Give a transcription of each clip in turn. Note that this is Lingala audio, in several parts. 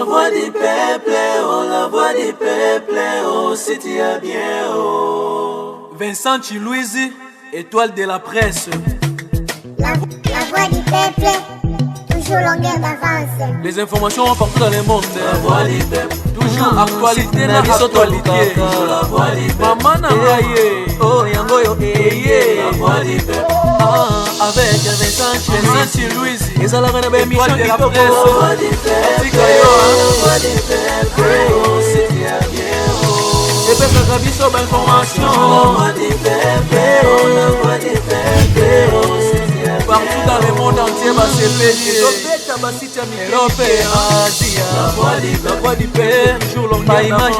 voix du peuple, oh, la voix du peuple, oh, c'est bien, oh. Vincent Chilouise, étoile de la presse. La voix du peuple, toujours longueur d'avance. Les informations partout dans le monde. La voix du peuple, toujours actualité na actualité. La voix du peuple, maman na ngaye, oh yango yo eye. La voix du peuple, avec Vincent Chilouise, et ça la reine de émission de la presse. la voix du peuple, la voix du peuple, oh, c'est bien, oh. Et puis ça biso ba information. La voix du peuple, oh, la voix du peuple, oh, c'est bien, partout dans le monde entier, bah c'est péché. La voix du peuple, toujours longueur d'avance.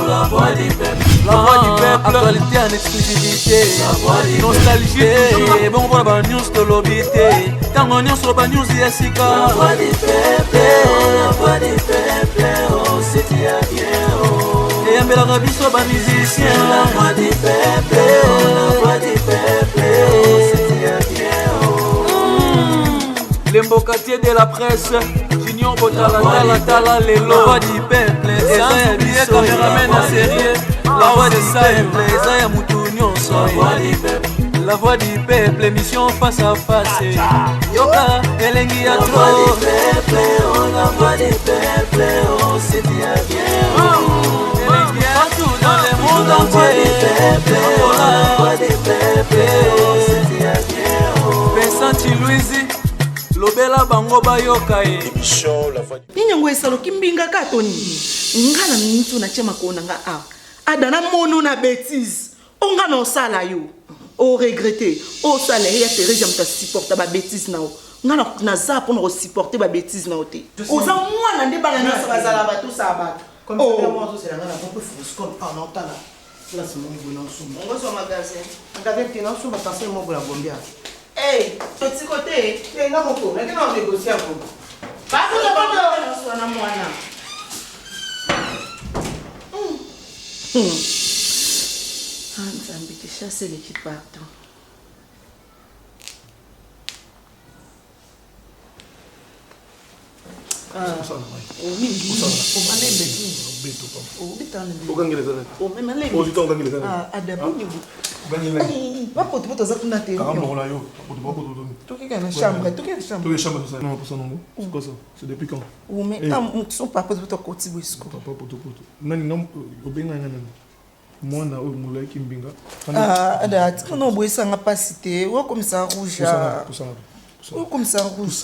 la voix du peuple, La voix du peuple, actualité en exclusivité. Nostalgie, toujours bon pour la news de l'obité. Tant on news sur la news Yessika. la voix du peuple, oh, la voix du peuple, oh, c'est bien, oh. Et un bel arabi sur la musicien. La voix du peuple, oh, la voix du peuple, oh, c'est bien, oh. Les mbokatiers de la presse, Junior Botala, Tala, les lois du peuple. Et ça y est, billet caméraman à sérieux. La voix du peuple, et ça y est, Moutounion, la voix du peuple, émission face à face. Yoka, Elengi à La voix trop. du peuple, oh, la voix du peuple, oh, c'est bien, oh. Partout dans le monde La voix du entier. peuple, oh, la voix du peuple, oh, c'est bien, oh. Vincent Chilouise, lobela bango bayoka e. Émission La Voix du ninyango esalo kimbinga katoni ngana mintu na chema kona nga a adana mono na bêtise onga no sala yo o regretter o sala ya Teresa mta supporter ba bêtise nao ngana na za pour no supporter ba bêtise nao te oza mwana nde bana nyasa bazala ba tout ça ba comme ça moi c'est la ngana beaucoup fous comme en entendant là c'est mon bon ensemble on va sur magasin magasin qui non somba passer mon pour la bombia hey petit côté et là mon ko maintenant on négocie un peu pas pour le pas sur na mwana Nzambi te chasser l'équipe partout. C'est depuis quand? Moi, na oumula kimbinga. Ada, tu n'as pas ça capacité. Ou comme ça rouge. Ou comme ça rouge.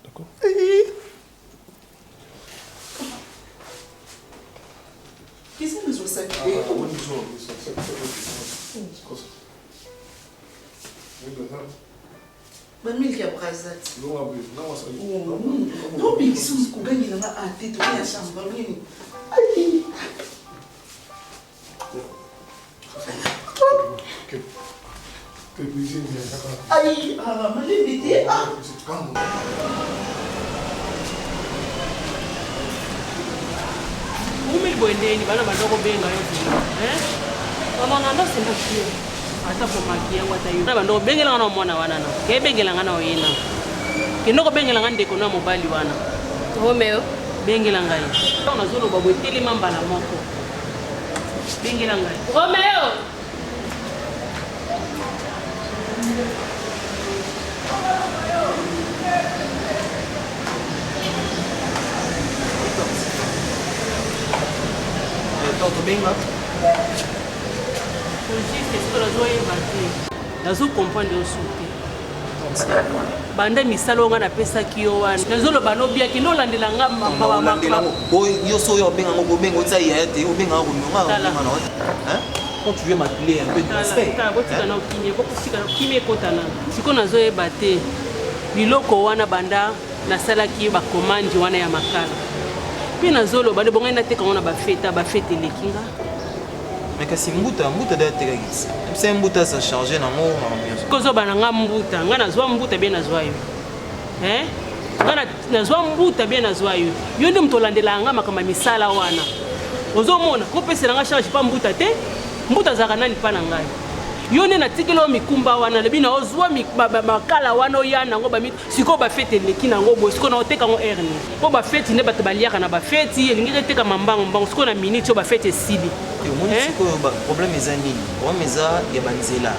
D'accord. Qu'est-ce que nous avons fait? Mamil qui a brasé. Non, mais ils sont gagnés dans la tête, dans la chambre. Aïe, ah, ma limite, ah. Umi boendeni bana badoko benga yo mama ngamba senda kiyo ata po makia ngata yo na bandoko bengela ngana mwana wana na ke bengela ngana oyena kinoko bengela ngana ndeko na mobali wana Romeo bengela ngai ona zolo babo teli mambala moko bengela ngai Romeo nazo comprendre osuki banda misalo nga na pesa kiyo wana nazolo bano bia ki no landela nga mama mama Yo so yo benga ngo benga otsa yete o benga ngo nga hein quand tu veux m'appeler un peu de respect botika na okinye bokusika na kimie kotana siko nazo ebate biloko wana banda nasalaki ba commande wana ya makala puis nazolo bade bonga na teka ngona ba fete lekinga. Mais kasi mbuta da tegagisi c'est mbuta ça charger na ngo ambiance kozo bananga mbuta nga nazwa mbuta bien nazwa yo nga nazwa mbuta bien nazwa yo yo nde mtolandela nga makama misala wana ozomona ko pesela nga charge pa mbuta te mbuta zaka nani pa na ngai yo nde natikeli oyo mikumba wana lebi na ozwa makala wana oya nango sikoyo bafete eleki nango boye sikoyo na oteka yango erne mpo bafeti nde bato baliaka na bafeti elingeki etekama mbango sikoyo na minute oyo bafeti esili omoni sikoyo problème eza nini problème eza ya banzela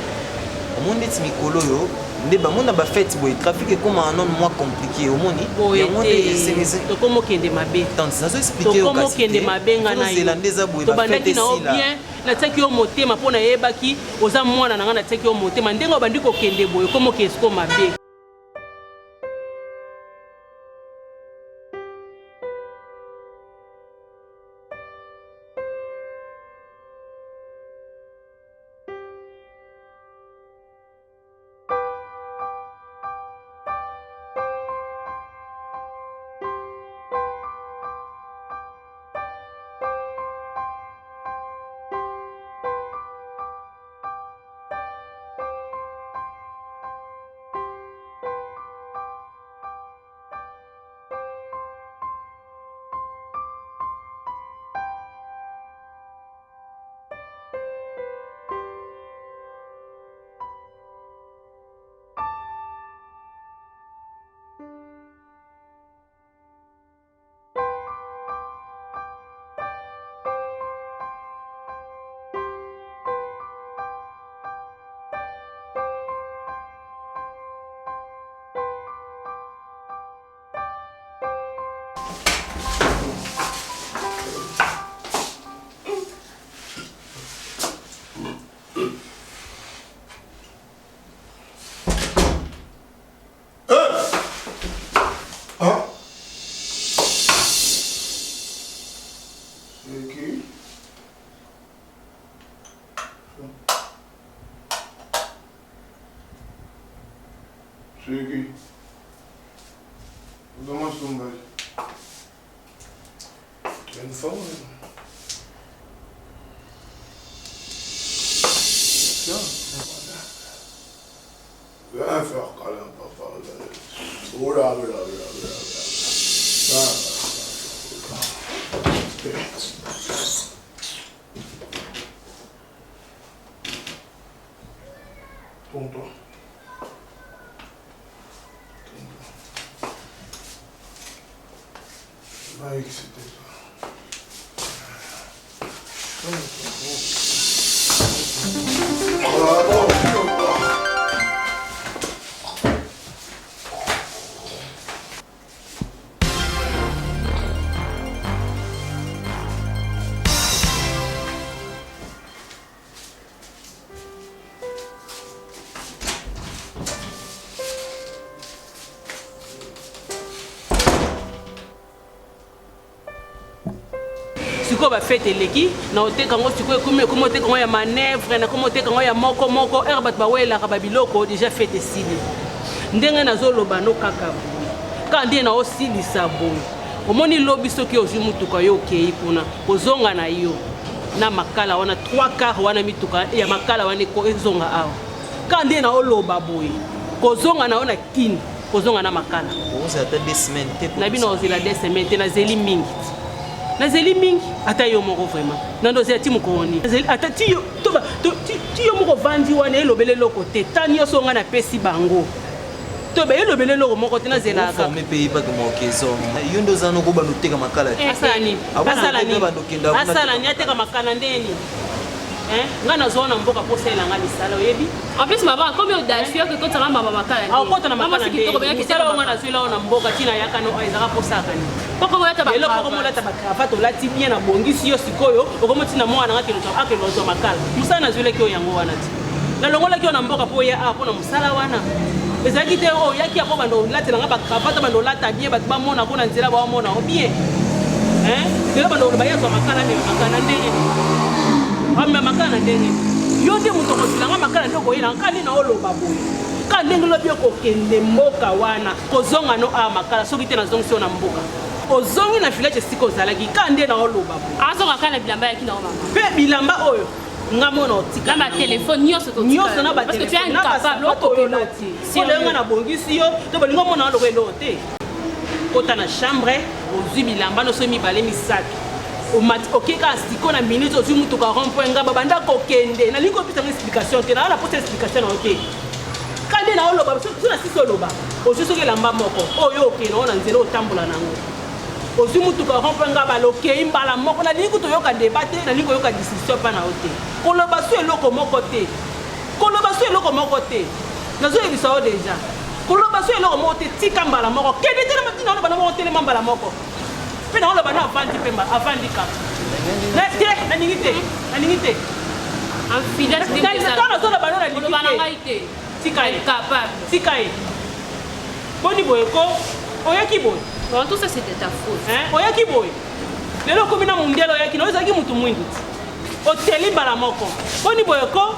omoni neti mikolo oyo nde bamona bafete boye trafic ekoma anon moins compliqué omoni yango nde tokomokende mabe tokomokende mabe nga na yo tobandaki na yo bien natiaki yo motema mpo nayebaki oza mwana na nga natiaki yo motema ndenge obandi kokende boye okomokende siko mabe C'est qui? Comment est-ce qu'on va? Tu as une femme? Tiens. Viens faire câlin, papa. Oh là, oh là, oh là, oh là. Tonton. Vai que você tem. sikoyo bafete eleki na oteka yango sikoyo ekomi oteka yango ya manevre na komi oteka yango ya moko ere bato bawelaka babiloko déjà fete esili ndenge nazoloba no kaka boye kaka ndenge na osilisa boye omoni lobi soki ozwi mutuka yo okei kuna kozonga na yo na makala wana 3 quart wana mituka ya makala wana ezonga awa kaka ndenge na oloba boye kozonga na yo na kini kozonga na makala na bino ozela 2 semaines te nazeli mingi nazeli mingi ata yo moko vraiment nando zela ti mokoni ata ti yo moko vandi wana elobele loko te ta nyonso nga napesi bango to be elobele loko moko te nazelaka forme pays pas comme okezo yo ndo zano ko bando teka makala asala ni ateka makala ndeni nga nazona mboka posela nga misala oyebi en plus maman comme au dafio que quand ça va maman makala au kota na makala ndeni misala nga nazwela ona mboka tina yakano ezaka posaka ni poko moya taba eloko ko mola taba cravate olati bien na bongisi yo sikoyo okomoti na mwana ngaki lozo makala musala nazwela ki yango wana ti na longola ki ona mboka po ya po na musala wana ezaki te o yaki ako bando latela nga ba cravate bando lata bien ba mona ko na nzela ba mona o bien lelo bando ba yazo makala me makala ndenge amma makala ndenge yo nde muto ko silanga makala ndoko yela nkali na oloba boye ka ndenge lobi ko kende mboka wana kozonga no a makala soki te na zongi sio na mboka ozongi na village siko zalaki ka nde na oloba boye azonga kana bilamba yaki na mama pe bilamba oyo nga mona otika na téléphone nyonso to nyonso na ba parce que tu es incapable to peloti si le nga na bongisi yo to bolingo mona olobe lote kota na chambre ozwi bilamba no so mibale misato okeka siko na minute ozwi mutuka rond-point nga babanda kokende nalingi kopesanga explication te naa naposa explication na oke kande na oloba so na sisi oloba ozwi soki elamba moko oyo okende oo na nzela otambola nango ozwi mutuka rond-point nga balokei mbala moko nalingi toyoka débat te nalingi koyoka discussion mpa na yo te koloba so eloko moko te koloba so eloko moko te nazoyebisa yo deja koloba so eloko moko te tika mbala moko kende te na matina oloba na moko telema mbala moko mpe na oloba na avandi mpe avandi kaka te naningi te nazoloba no nalingi te tika ye boni boye ko oyaki boye tout ça c'était ta faute oyaki boye lelo okomi na mondele oyaki na ozalaki mutu mwindu ti oteli mbala moko boni boye ko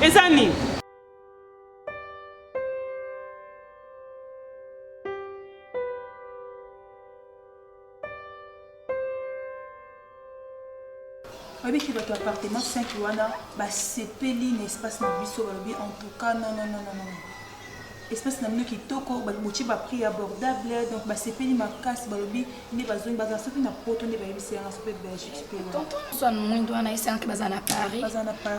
eza nini avec votre appartement 5 wana basepeli na espace na biso balobi en tout cas non espace na mino kitoko botie baprix abordable donc basepeli makasi balobi nde bazongi bazala soki na poto nde bayebisi yanga soki belgique tonton mwindo wana esanki baza na paris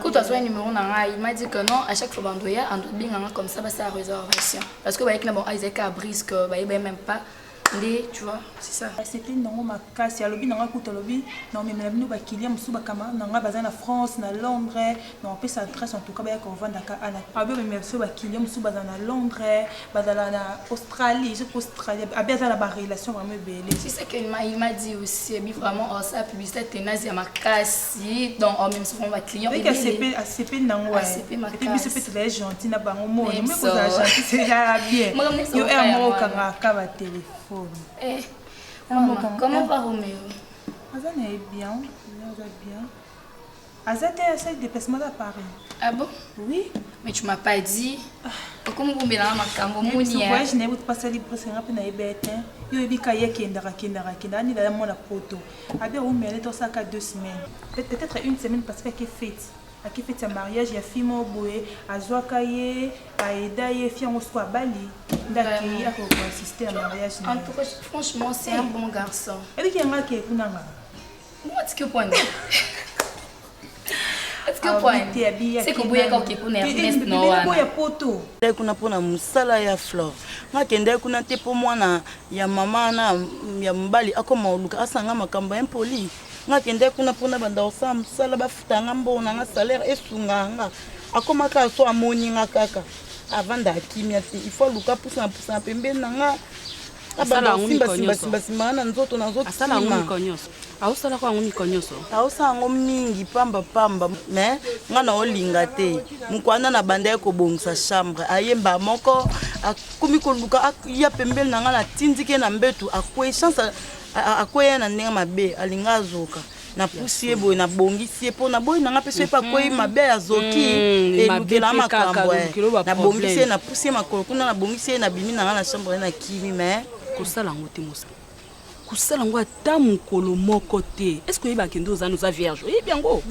kutu azwa numéro na ngai il m'a dit que non à chaque fois bandoya andobinganga comme ça basa réservation parce que bayeki na bon isaac à brise que bayeba même pas ndé tu vois c'est ça c'était nango makasi alobi nanga kutu alobi na omemela bino bakilia mosusu bakama nanga baza na France na Londres na opesa adresse en tout cas bayaka ovandaka ana abi omemela biso bakilia mosusu baza na Londres bazala na Australie je Australie abi aza na barelation vraiment ebele c'est ça qu'il m'a dit aussi abi vraiment ça publicité tenazi ya makasi donc en même souvent ba client et ACP nango et biso pe très gentil na bango mo mais ko za gentil c'est déjà bien yo est mo kanga ba téléphone. Comment va Roméo? Azan est bien, Azan est un déplacement à Paris. Ah bon? Oui. Mais tu m'as pas dit. Comment vous mettez dans ma cambo? Je n'ai pas passé libre, c'est un peu naïbette. Il y a des cahiers qui sont ni dans mon photo. Abi on met tout ça qu'à 2 semaines. Peut-être une semaine parce qu'il est fête. Qui fait sa mariage, il y a Fimo Boé, à Zoakaye, à Edaye, Fion soit Bali. D'accord, il y a assister à mariage. Franchement, c'est un bon garçon. Et puis il y a un qui est Kunanga. Moi, est-ce que point? Est-ce que point? C'est que vous avez qui pour Ernest Noah. Kuna pona musala ya fleur. Ngakende kuna te po mwana ya mama na ya mbali akoma oluka asanga makambo impoli. Ngakende kuna pona banda osam sala bafutanga mbona nga salaire esunganga akomaka so amoni nga kaka avant d'akimia te il faut luka pousa pembeni nanga abanda simba na nzoto na nzoto asala ngumi konyoso ausala kwa ngumi konyoso ausa ngomingi pamba mais nga na olinga te mukwana na banda ko bongisa chambre ayemba moko akumi ko luka ya pembeni nanga na tindike na mbetu akwe chance akoya na ndenge mabe alinga azoka na pusie boy na bongisi po na boy nanga pese pa koyi mabe azoki elukela makambo na bongisi na pusie makolo kuna na bongisi na bimi nanga na chambre na kimi mais kosala ngo te mosa kusala ngo ata mukolo moko te est-ce que yeba kendo za nous a vierge et bien go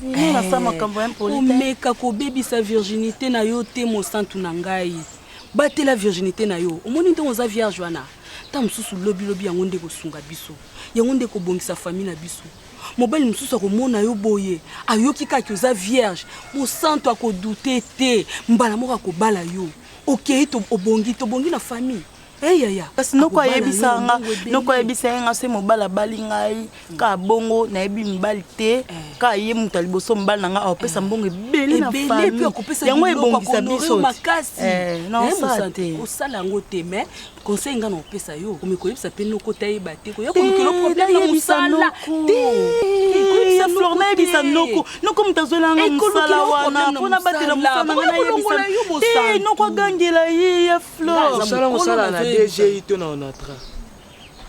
na sa makambo impoli te meka ko baby sa virginité na yo te mo santu na ngai batela la virginité na yo omoni nde oza vierge wana ta mususu lobi yango nde kosunga biso yango nde kobongisa famille na biso mobali mususu akomona yo boye ayoki kaka oza vierge mosantu akodute te mbala moko akobala yo okei tobongi na famille yaya kasi noko ayebisanga se mobala bali ngai ka bongo na yebi mbali te ka ye mutu liboso mbali nanga opesa mbongo ebele na famille yango ebongisa biso makasi non ça te osala ngo te mais conseil nga na opesa yo komikoyebisa pe noko tayeba te ko yakomikelo problème na musala te ya fleur na yebisa noko mutazolanga musala wana mpona batela musala nanga na yebisa te noko agangela ye ya fleur DG ito na onatra.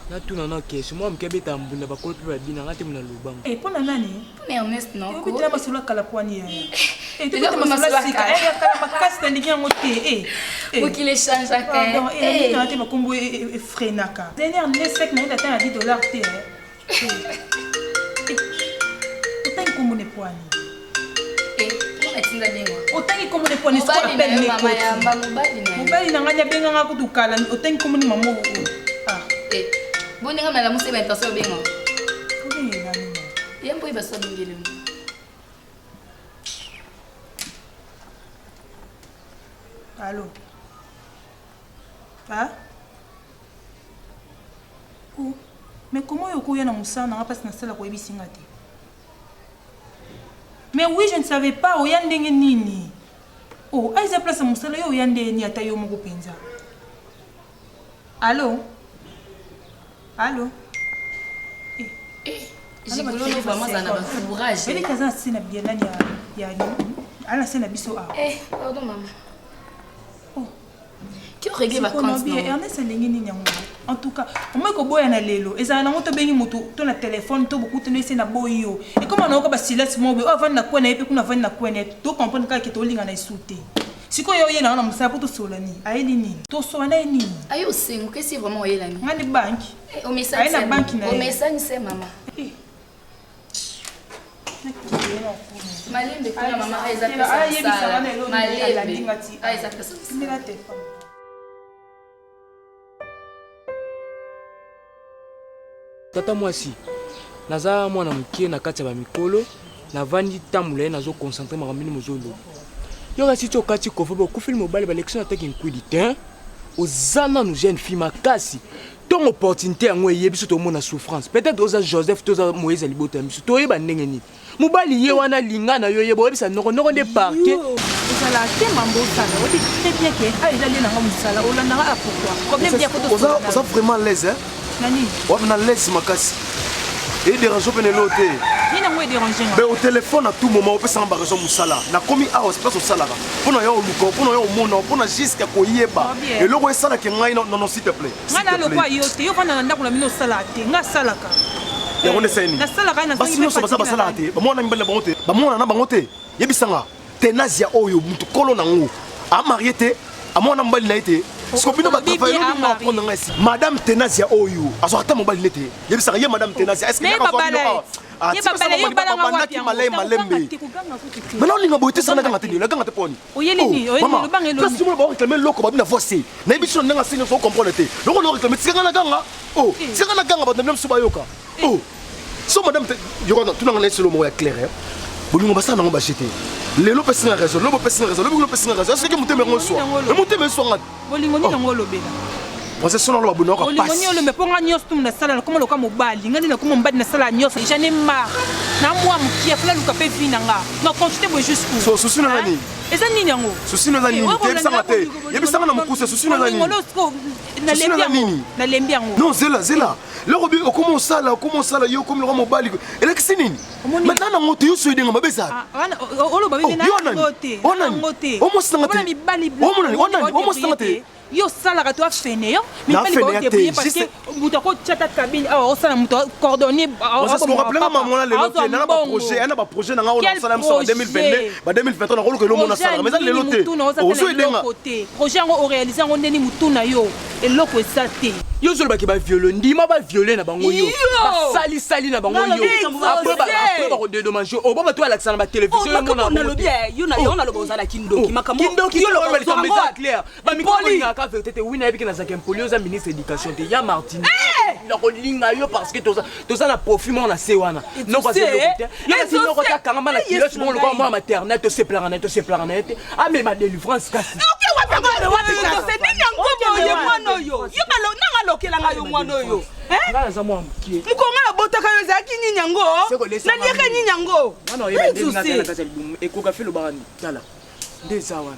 Na tuna na kesho moi mkebeta mbunda bakolo pe babina ngate mna lubango. Pona nani? Pona Ernest Noko. Ko tela masolo kala kwani ya. Tu peux masolo sika. Kala makasi na ndingi yango te. Pour qu'il échange à quand. Non, na te makombo frenaka. Dernier ne sec na ita ta $10 te. Otangi komone kwani. Otangi komone kwani so appelle me ko. Mobali na nganya benga nga kutukala otangi komone mamo. Bonenga mala musi ba intention benga. il va se faire. Allô? Ah? Oh, mais comment il y a un moussa n'a pas passé la koyebi singate? Mais oui, je ne savais pas où il y a des nini. Oh, aïe, ça place à moussa là, il y a des ni atayo moko penza. Allô? Allô? J'ai voulu vraiment ça n'a pas courage. Elle est casée à scène bien là, il y a la scène à biso a. Eh, pardon maman. Qui aurait réglé vacances non? Ernest ndenge nini yango. En tout cas, au moins ko boya na lelo, ezala nango to bengi moto to na téléphone to beaucoup tenir c'est na boyo. Et comment on ba silence mo be avant na kwena epe kuna van na kwena to comprendre ka ke to linga na isute. Siko yo yena na musa poto solani. Aeli nini? To so na nini? Ayo sengo que c'est vraiment yela ni. Ngani bank. Au message c'est maman. Au message c'est maman. Malembe kuna mama aiza pesa. Malembe. Aiza pesa. Ndela te. Tata mwasi naza mwana mukie na kati ya bamikolo navandi tamula ye nazo concentre makambo mini mozolo yo kasi ti okati kofa bokufili mobali balektion ataki nkwidi te oza nanu jeune fille makasi ntongo opportunité yango eyebi so tomona souffrance peut-être oza Joseph toza Moïse libota ya biso toyeba ndenge nini mobali ye wana linga na yo yeba oyebisa nokonoko nde parke ezala te mambo osala oyebi très bien ke ezali nanga mosala olandanga a pourquoi problème bien koto oza vraiment l'aise hein nani wapena l'aise makasi et dérange pe nelo te nina ngwe déranger mais au téléphone à tout moment opesanga ba raison mosala na komi awa space osalaka mpona yo oluka mpona yo omona mpona jusqu'à koyeba eloko esalaka ngai non s'il te plaît ngana lokwa yo te yo vanda na ndako na mino osala te nga salaka yango nde seni nasalaka na basi nyonso basalaka te bamona mibali na bango te bamona na bango te yebisanga tenazia oyo mutu kolo nango amarie te amona mobali na ye te Skobino ba travailler nous apprendre ainsi. Madame Tenazia Oyo. Aso ata mobali nete. Yebisa ye Madame Tenazia. Est-ce que ye babala yo balanga wapi malembe. Maintenant linga boite sana kanga teni. La kanga te poni. Oyelini, oyelini bangelo. Parce que mo ba réclamer loko ba bina voice. Na biso ndanga sino so comprendre te. Loko lo réclamer tsika na kanga. Oh, tsika na kanga ba ndem so ba yoka. Oh. So Madame yo na tunanga na selo mo ya clair. Bolingo basa nango ba jeter. Lelo pesinga raison, lobo pesinga raison, lobo pesinga raison. Est-ce que muteme ngoso? Muteme so ngati. Bolingo ni nango lobela. Possession lo babuno ka passe. Bolingo ni le ponga nyos tum na sala comme lo ka mobali. Ngani na kuma mbadi na sala nyos. J'en ai marre. Na moi mukia fla luka pe vinanga. Non continuez bo jusqu'où? So susu na nani? Eza nini yango? Susu na nani? Tebisanga te. Yebisanga na mukuse susu na nani? Na lembi yango. Non, zela. Le robi comment ça là yo comme le mobali. Ele kisi nini? Maintenant na moto yo soyedinga mabeza. Olo ba bina ngote. Ngote. Omo sanga te. Omo sanga te. Yo sala ka to afene yo. Mi pali ko te parce que muto ko chata cabine o sala muto coordonner. On se rappelle maman là le loté na ba projet na nga on sala mso 2022 ba 2023 na ko lo mona sala mais ça le loté. O soyedinga. Projet ngo o réaliser ngo ndeni mutu na yo. Eloko esate. Yo zolo ba ke ba violer ndima ba violer na bango yo. Ba sali na bango yo. Après ba ko dédommager. O ba to alaxa na ba télévision yo mona. Na lobi yo na yo na lobo za la kindoki makambo. Kindoki yo lo ba le clair. Ba mi ko linga ka vérité wina ebiki na zakem polioza ministre éducation te ya Martin. Na ko linga yo parce que toza na profit on na se wana. Non parce que yo si no ko ta kangama na kilo bon le ko maternelle to se plaranete. Ah mais ma délivrance kasi. C'est nini yango yo mwana yo. Yo malo nanga lokela ngayo mwana yo. Ngala za mwa mkie. Mukonga na botaka yo za kinyi nyango. Na lieka nyi nyango. Wana oyeba ndinga kana kasa libumu ekoka filo bani. Tala. Ndeza wana.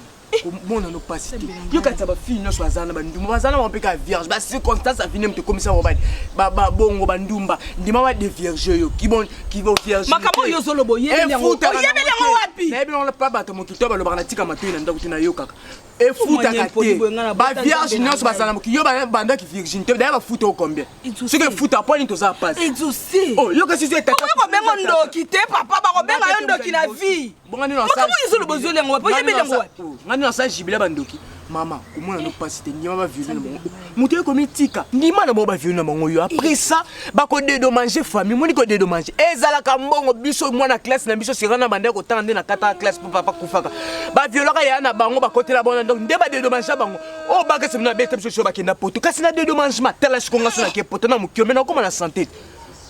Mona no pasite yo kati ba fille no swazana bandumba bazana ba peka vierge ba circonstance a fini mte komisa mobali ba bongo bandumba ndima ba de vierge yo ki bo vierge makamo yo zolobo yebele yango wapi na ebino pa bato mokito ba lobana tika matoi na ndako tina yo kaka e futa kate ba vierge no swazana mokiyo ba banda ki virginité d'ailleurs ba futa combien ce que futa point to za passe oh yo kasi c'est tata ko bengo ndoki te papa ba ko benga yo ndoki na vie bonga ni no makamo yo zolobo zole yango wapi yebele yango wapi ngani na sa jibila bandoki mama komona no pasite ndima ba violer na bango mutu ekomi tika ndima na ba violer na bango yo après ça ba ko dédommager famille moni ko dédommager ezala ka mbongo biso mwana classe na biso sirana bande ko tande na kata classe pour papa kufaka ba violer ka ya na bango ba kotela bona donc nde ba dédommager bango o ba ke semna bete biso ba kenda poto kasi na dédommagement tela shikonga so na ke poto na mukyo mena ko na santé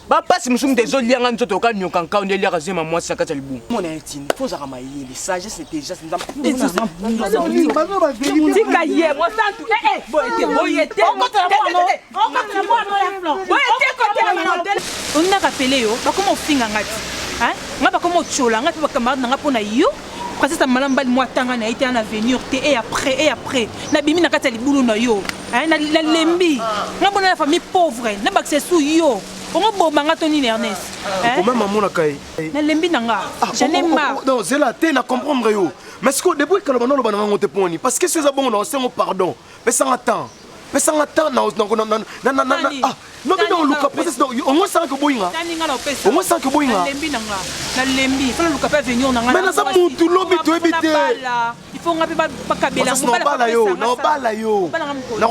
bapasi mosumu te ezolianga nzoto okanyoka nka onde eliaka zema mwasi na kati ya libumu mona etini fo ozaka mayele sagesse déjà tika ye mosantu boyete onda rapele yo bakoma ofinga ngati nga bakoma ochola nga mpe bacamarade na nga mpo na yo princesse malamu bali mwa tanga na ye te en avenir te et après nabimi na kati ya libulu na yo nalembi nga bona na famille pauvre nabakisa esu yo ongo boma nga to nini Ernest comment maman na kai nalembi na nga j'en ai marre non zela te na comprendre yo mais ce que depuis que le bano bana ngote poni parce que c'est ça bon on sait pardon mais sans attendre na non mais non luka peut-être au moins ça que boinga au moins ça que boinga nalembi fala luka pa venir na nga mais na ça mutu lobi to ebité il faut nga pa bakabela no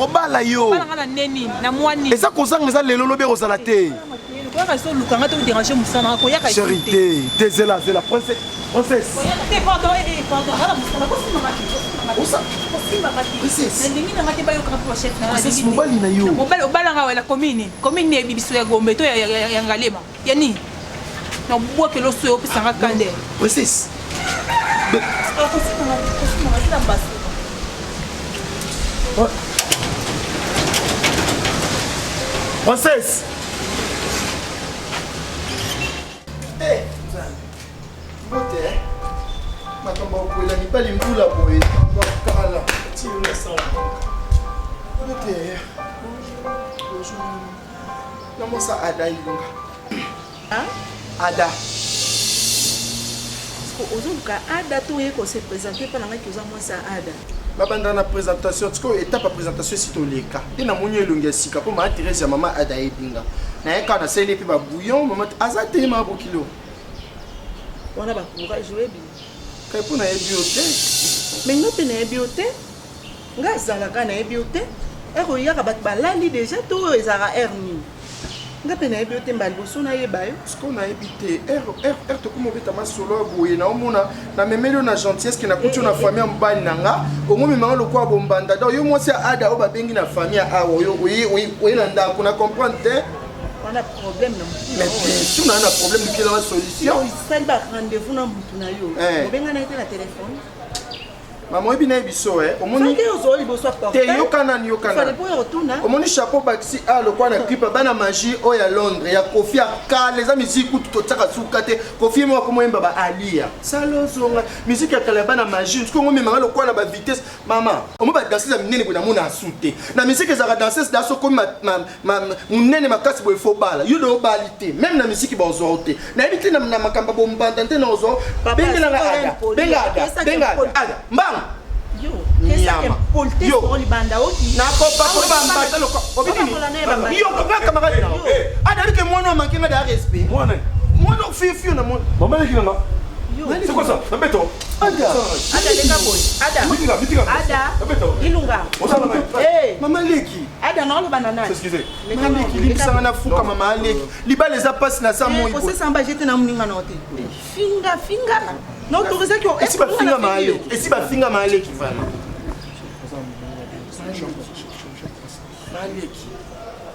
bala yo na neni na mwani et ça kozanga za lelo lobi kozala te quoi reste luka nga to déranger musana ko yaka charité zela princesse pardon mobali na yo obalanga wela commune ya bibiso ya gombe to ya ngalema ya nini na bwakelo so yo opesanga kande princesse princesse bote makambo okwela mibali mbula boye bakala tiona sana bote namosa ada ilunga ada ozoluka ada to oye kose présente mpo na ngai koza mwasi ya ada babanda na présentation tikoyo étape ya présentation esi toleka nde namoni elongi ya sika mpo maa therese ya mama ada yebinga naye kaka nasali mpe babouillon mama aza te maa bokilo wana bacourage oyebi kai mpo nayebi yo te mais nga mpe nayebi yo te nga azalaka nayebi yo te ere oyaka bato balali déjà to oyo ezalaka ere nini nga mpe nayebi yo te mba liboso nayeba yo siko nayebi te ere tokoma obeta masolo ya boye naomona namemeli yo na gentillesse ke nakuti yo na famille ya mobali na nga omomemanga lokola bombanda da oyo mwasi ya ada oyo babengi na famille ya awa oye na ndako na comprendre te wana problème na mais bien sûr na problème depuis la solution osali ba rendez-vous na mutu na yo obengana ete na téléphone mama oyebi nayebi so omoni te yokanani omoni chapeau bakisi a lokola na clipe bana magie oyo ya londres ya kofi akala eza misiki kutu totiaka suka te kofi moko moyemba baalia salozonga misiki ya kala ya bana magie soki omomemanga lokola na bavitesse mama omo badanseuse ya minene boye namona asu te na misiki ezalaka danseuse da sokomi monene makasi boye fo bala yo de obali te même na misiki bazwa te nayebi te na makambo bombanda nte na ozwa benga ada mbanga nyama yo libanda oki na kopa ko bambata loko obini yo ko camarade na ada ke mwana mankinga da respect mwana fifi na mwana mama le kinga c'est quoi ça beto ada leka boy ada beto ilunga mama leki ada na lo banana excusez mama leki libisanga na fuka mama leki libale za passe na sa moi ko se samba jete na muninga na hotel finga non autorisé que est-ce que finga maale est-ce que finga maale qui va maleki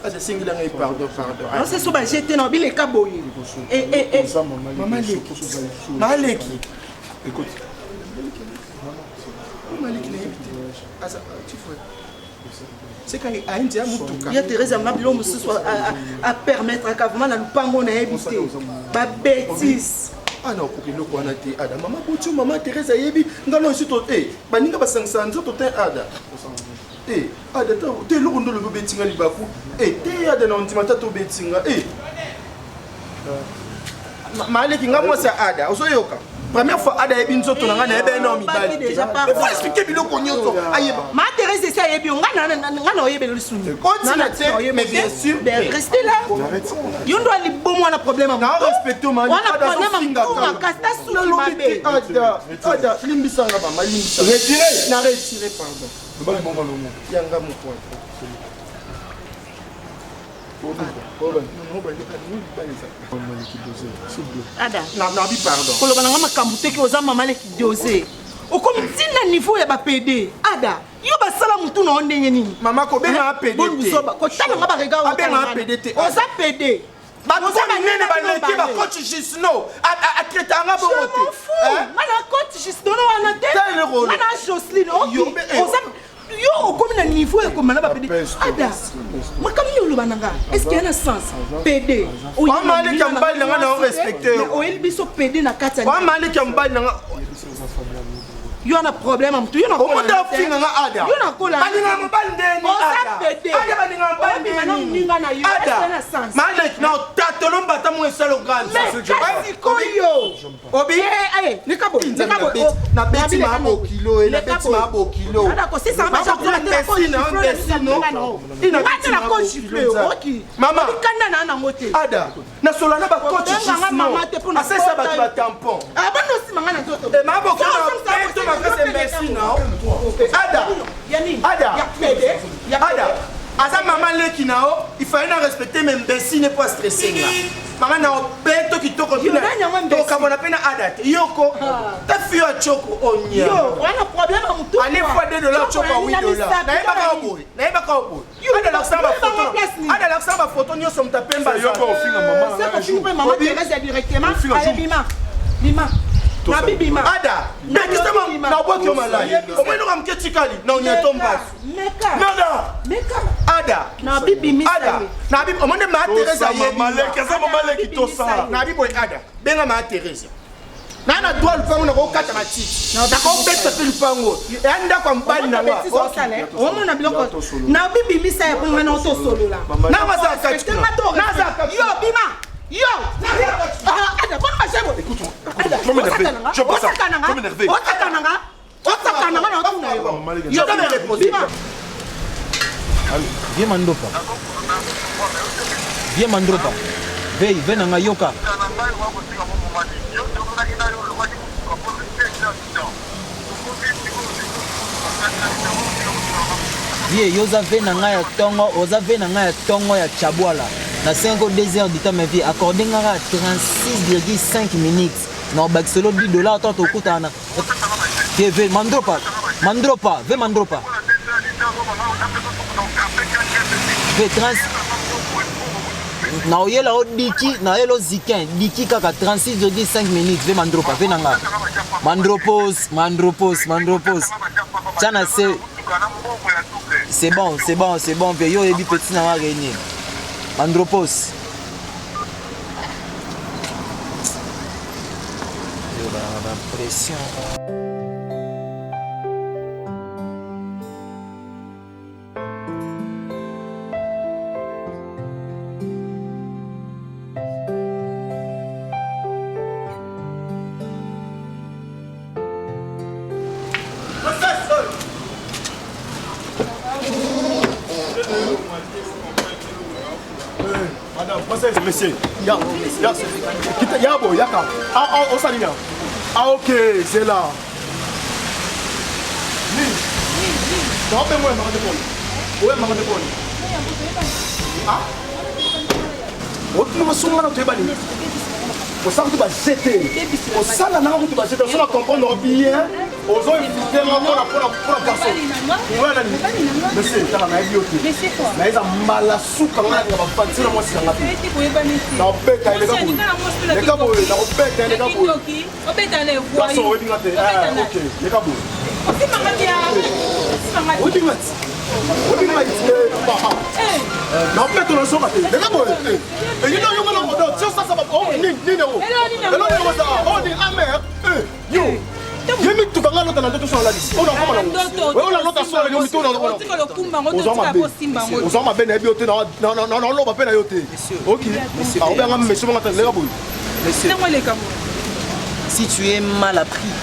ada singila ngai pardon non c'est so ba jeter na bile kaboyi maleki écoute maleki asa tu vois c'est quand il a un dia mutuka ya Thérèse Mabilo mususu à permettre à vraiment na lupango na ebité ba bêtise ah non pour que nous on a été ada maman botu maman Thérèse yebi ngalo aussi to baninga basangisa nzoto te ada ada te lokondo lo betinga libaku te ada na ndimata to betinga maleki nga moi ça ada osoyoka première fois ada yebi nzoto na nga na ebe no mibali mais faut expliquer biloko nyoto ayeba ma Thérèse ça yebi nga oyebe le sunu continue te mais bien sûr restez là yo ndo ali bomo na problème na respecte ma ada problème na kasta sunu mabe ada limbisanga ba limbisa retirer na retirer pardon bon yanga mo point ada na bi pardon koloba nga makambo te ki oza mama leki dosé okomi ntina niveau ya bapd ada yo basala mutu na ondenge nini mama ko benga APD kotala nga barega abenga APD te oza pd bakonene baleki bacoach Gisno atraitanga bongo te ngana coach Gisno wana te ngana Jocelyne yo okomi na niveau ekoma na bapede ada makami oloba nanga est-ce qu'il y a un sens PD oyamaleki ya mbali nanga na orespecte oyeli biso PD na kati oyamaleki ya mbali nanga yo na problème am tu yo na kola finga nga ada yo na kola baninga mobali ndeni ada baninga mobali ndeni na yo ada malek na tatolo mbata mo esalo grande kasi koyo obi nikabo na beti ma bo kilo na beti ma bo kilo ada ko si ça marche pour la ina ko chifle oki mama kanda na ngote ada na solo na ba coach mama te pour na ça ba ba tampon bano si mangana toto e ma bo ko na Ada, Ada, Ada, maman leki nao, il fallait na respecter même imbécile n'est pas stressé là. Maman na obeto qui to kopina. To kamona pena Ada. Yoko, ta fille a choko onya. Yo, wana problème am to. Allez fois $2 choko $8. Na eba ka oboy. Na eba ka oboy. Ada la samba photo. Ada la samba photo nyo som ta pemba. Yoko ofinga maman. Ça ko finga maman Thérèse directement. Allez bima. Bima. Na bibima ada na kisema na boki malai omweno kamke tikali na onyetomba meka ada na bibimi ada na bibi omwene ma Teresa ye maleke za maleke tosa na bibi ada benga ma Teresa na doa lupango na kokata matiti na ko beta pe lupango anda kwa mbali na wa omona biloko na bibimi sa ya kwanga na to solo la na masa kati na za yo bima yo ada bon ma chebo écoute je m'énerve je passe je m'énerve otakananga na otuna yo je dois me reposer viens mandopa viens nanga yoka vie yoza ve nanga ya tongo oza ve nanga ya tongo ya chabwala na 5 ou 2 heures du temps ma vie accordé ngara 36,5 minutes na bak solo $10 toi to kutana ve mandropa ve trans na oyela o diki na yelo zikin diki kaka 36,5 minutes ve mandropa ve nanga mandropos tiana c'est bon ve yo ebi petit na wa gagner Andropos. Pression. Monsieur, yabo, yaka. Ah, Osalina. Ah, ok, c'est là. Non, mais moi, je vais me répondre. Ah? Tu vas me répondre. Au centre de la jeter. Au centre de la jeter. On va comprendre bien. Aux autres, ils viennent pour la personne. Monsieur, tu as un avis. Monsieur quoi? Mais ils ont mal à soupe quand on a fait moi si on a fait. Non, bête, les gars. Les gars, les gars. Ok, les gars. Non, bête, on a sauvé. Les gars, et you know, you know, ça va. Oh, Nino. Oh, des amers. Yo. Yemi tukanga lota na ndoto so la lisi. Ona koma na. Wewe una lota so la yomi to na. Ozama bene bi ote na loba pe na yote. OK. Ah obenga monsieur ngata lega boy. Monsieur. Si tu es mal appris,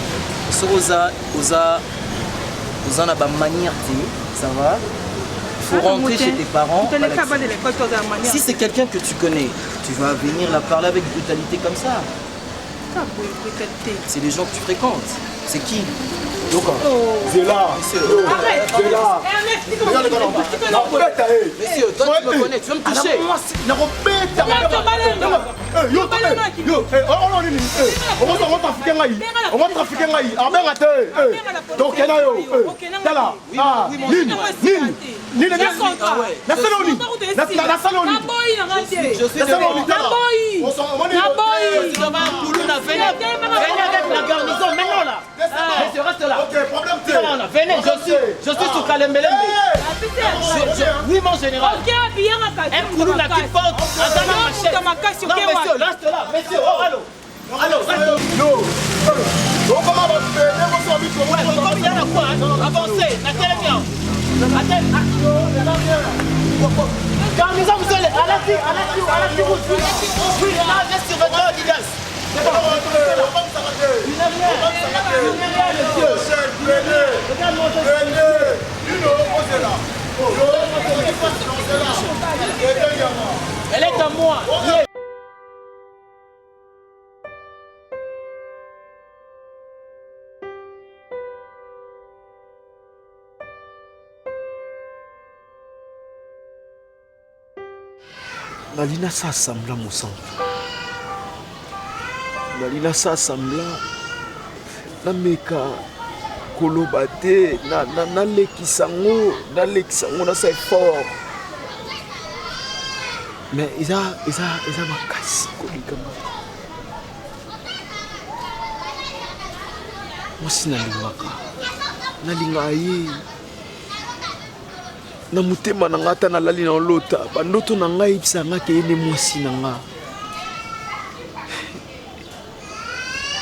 oza na ba manière ça va. Il faut rentrer chez tes parents. Si c'est quelqu'un que tu connais, tu vas venir la parler avec brutalité comme ça. C'est des gens que tu fréquentes. C'est qui? Yoka. Zéla. Zéla. Regarde le gars là. Monsieur, toi tu me connais, tu veux me toucher? On va trafiquer ngai. Ah ben attends. Donc là yo. Tala. Ah, Nini. Na saloni. Na saloni. Je suis saloni. Venez avec la garnison maintenant là. Monsieur, reste là. Ok, problème. Venez, je suis sous Kalembelembe. Oui, mon général. Un Koulouna qui porte un machette. Non, monsieur, reste là. Monsieur, oh, allô. Allô, reste. Yo. Comment va faire? Comme il y en a quoi? Avancez, la télé bien. Garnison, vous allez. Allez-y, vous. Oui, là, je suis votre guidance. C'est bon. Elle est à moi. nalina sa assembla mosantu nalina sa assembla nameka koloba te nalekisa ngo nasa effort mais eza makasi kolikama mwasi nalinga ye na motema na nga ata nalali na olota bandoto na ngai yebisa nga ke ye nde mwasi na nga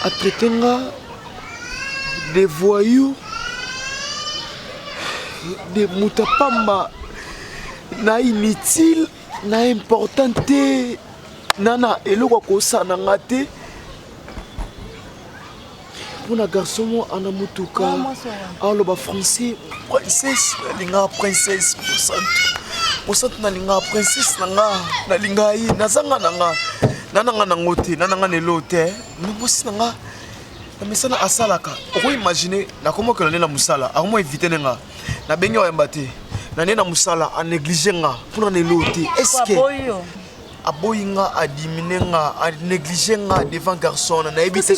atraite nga de voyou de moto apamba na inutile na important te nana eloko akosala na nga te mpona garçon mo ana motuka aloba français princesse nalinga princesse mosantu nalinga princesse na nga nalinga ye nazanga na nga nananga nango te nananga nelo te mosi na nga na misala asalaka okoimagine nakomokela nde na mosala akomo evite nde nga nabengi oyamba te na nde na mosala anéglige nga mpona nelo te eske aboyi nga adimine nga anéglige nga devant garçon nayebi te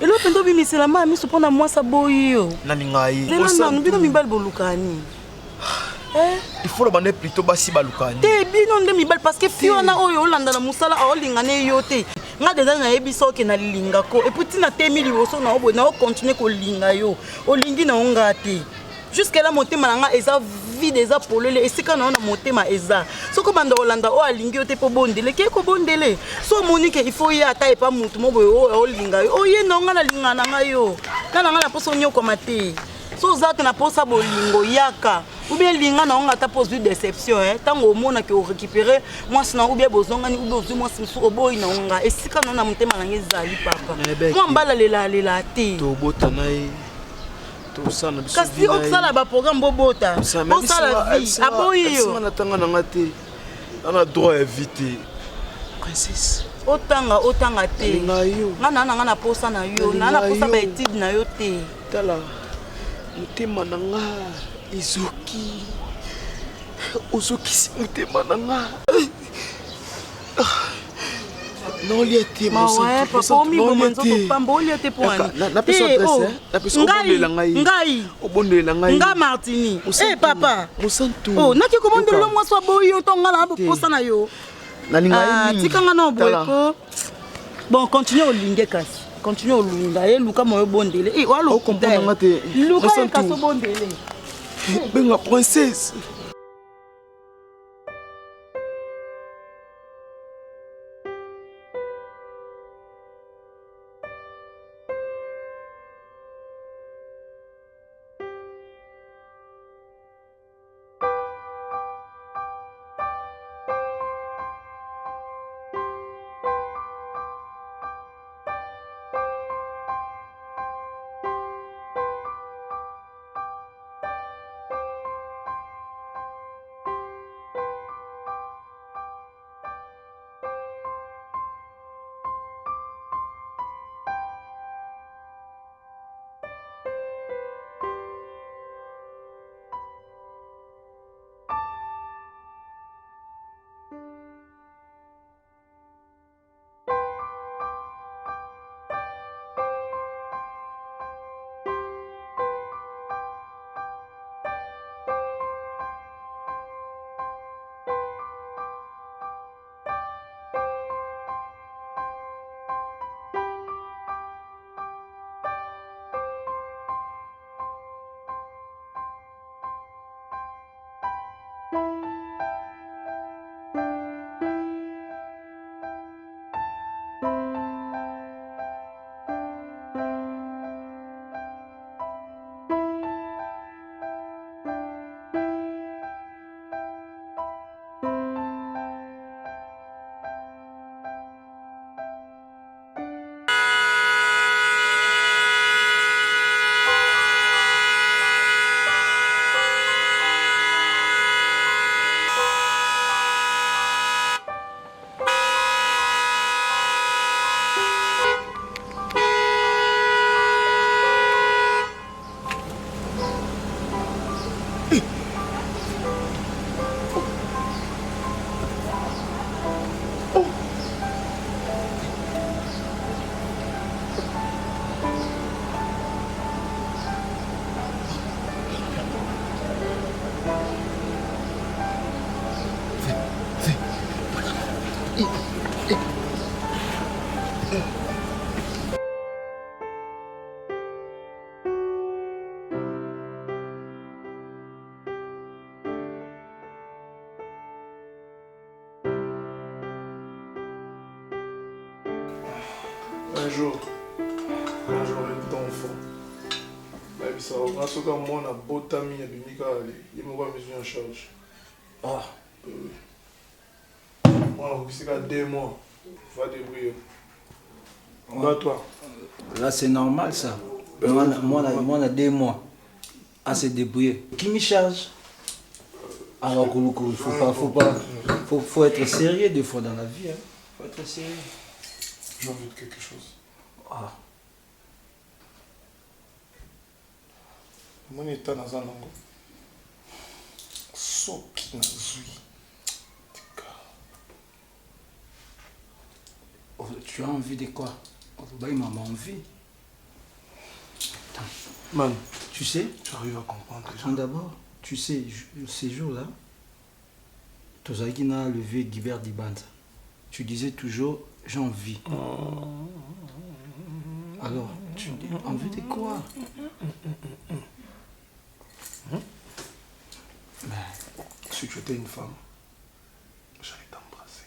elo pendo bimisela ma miso mpona mwasi aboyi yo nalinga ye nanu bino mibali bolukani il faut loba nde plutôt basi balukani te bino nde mibali parce que fi wana oyo olanda na mosala aolingane yo te nga deja nayebi soki nalingako epui ntina temi liboso na oboye na okontinue kolinga yo olingi na onga te jusque là motema na nga eza vide eza polele esika na yo na motema eza soki obanda olanda oyo alingi yo te mpo bondele ke kobondele so omoni ke il faut ye ata epa motu moboye oyo olinga yo oye na nga nalinga na nga yo nga na nga na mposa onyokoma te so oza te na mposa bolingo yaka oubien linga na onga ata pozwi déception ntango omonaki orécupéré mwasi na oubien bozongani oubien ozwi mwasi mosusu oboyi na onga esika na yo na motema na nga ezali papa mwa mbala lela te tobotana ye kasi okosala baprogramme bobota osala vie aboyi yo natanga na nga te ana droit ya vie te princesse otanga te nga na nga na posa na yo na na posa baétude na yo te tala motema na nga ozokisi motema na nga naolia te obondelela ngai nga martini papa mosantu naki kobondelela mwasi aboyi yo to nga na posa na yo tikanga na oboyeko bon continue olinge kasi continue olinga ye luka moyo bondele alokomponanga te luka ye kasi obondele benga princesse Un jour, un d'enfant. Ça va se comme moi, on a beau ami, il me voit mis en charge. Ah, oui. Moi, c'est qu'à 2 mois, il va débrouiller. Ouais. Toi. Là, c'est normal ça. Moi, on a 2 mois à se débrouiller. Qui me charge? Alors, faut être sérieux des fois dans la vie. Hein. Faut être sérieux. J'ai envie de quelque chose. Ah. Moi, je suis dans un langue. Soki na zui. Tu as envie de quoi? Il m'a envie. Man, tu sais? Tu arrives à comprendre. Attends d'abord, tu sais, ces jours-là, Tozagina a levé Guibert Dibanza. Tu disais toujours, j'ai envie. Alors, tu dis, envie de quoi? Mais si tu étais une femme, j'allais t'embrasser.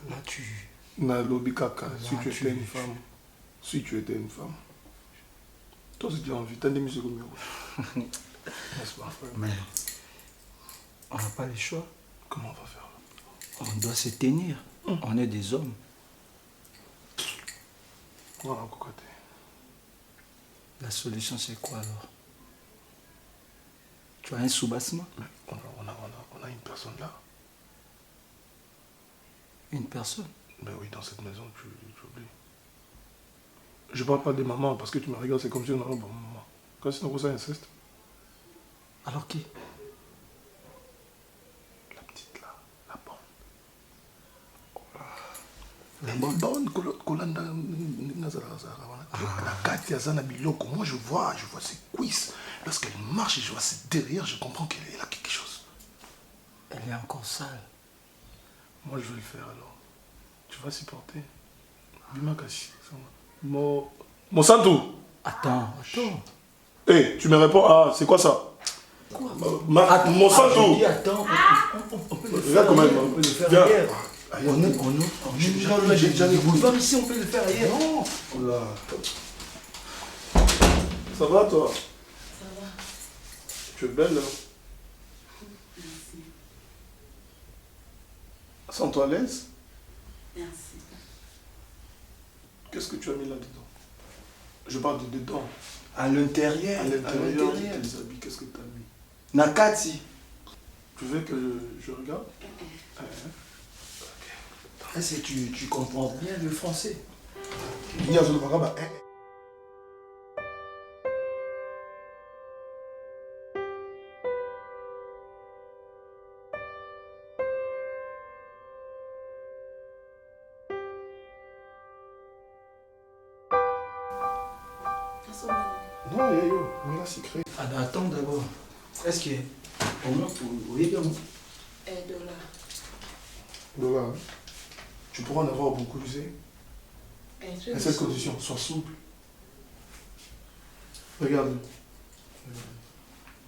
Là, tu... Si tu étais une femme, si tu étais une femme, toi si tu as envie, t'as des musiques au mur. N'est-ce pas, frère? Mais on n'a pas le choix. Comment on va faire? On doit se tenir. On est des hommes. Voilà, cocotte. La solution, c'est quoi alors? Tu as un soubassement? On a une personne là. Une personne? Ben oui, dans cette maison, tu oublies. Je parle pas des mamans parce que tu me regardes, c'est comme si on avait un bon maman. Quand c'est un inceste. Alors qui? La petite là, la bonne. La bonne Kolanda la Katia Zana Biloko. Moi je vois ses cuisses. Lorsqu'elle marche, je vois ses derrière, je comprends qu'elle a quelque chose. Elle est encore sale. Moi je vais le faire alors. Tu vas supporter. Monsanto. Attends. Hé, tu me réponds, ah, c'est quoi ça? Quoi? Monsanto. Attends, on peut le faire. On peut le faire ailleurs. On est boulevard ici, on peut le faire ailleurs. Non. Ça va toi? Ça va. Tu es belle hein? Merci. Sens-toi à l'aise? Merci. Qu'est-ce que tu as mis là-dedans? Je parle de dedans. À l'intérieur. À l'intérieur. Tes habits, qu'est-ce que tu as mis? Nakati. Tu veux que je regarde? Est-ce que tu comprends bien le français? Non, Yayo, on l'a secret. Attends d'abord. Est-ce que... Oui, bien. $. Hein? Tu pourras en avoir beaucoup, tu sais. À cette condition, sois souple. Regarde.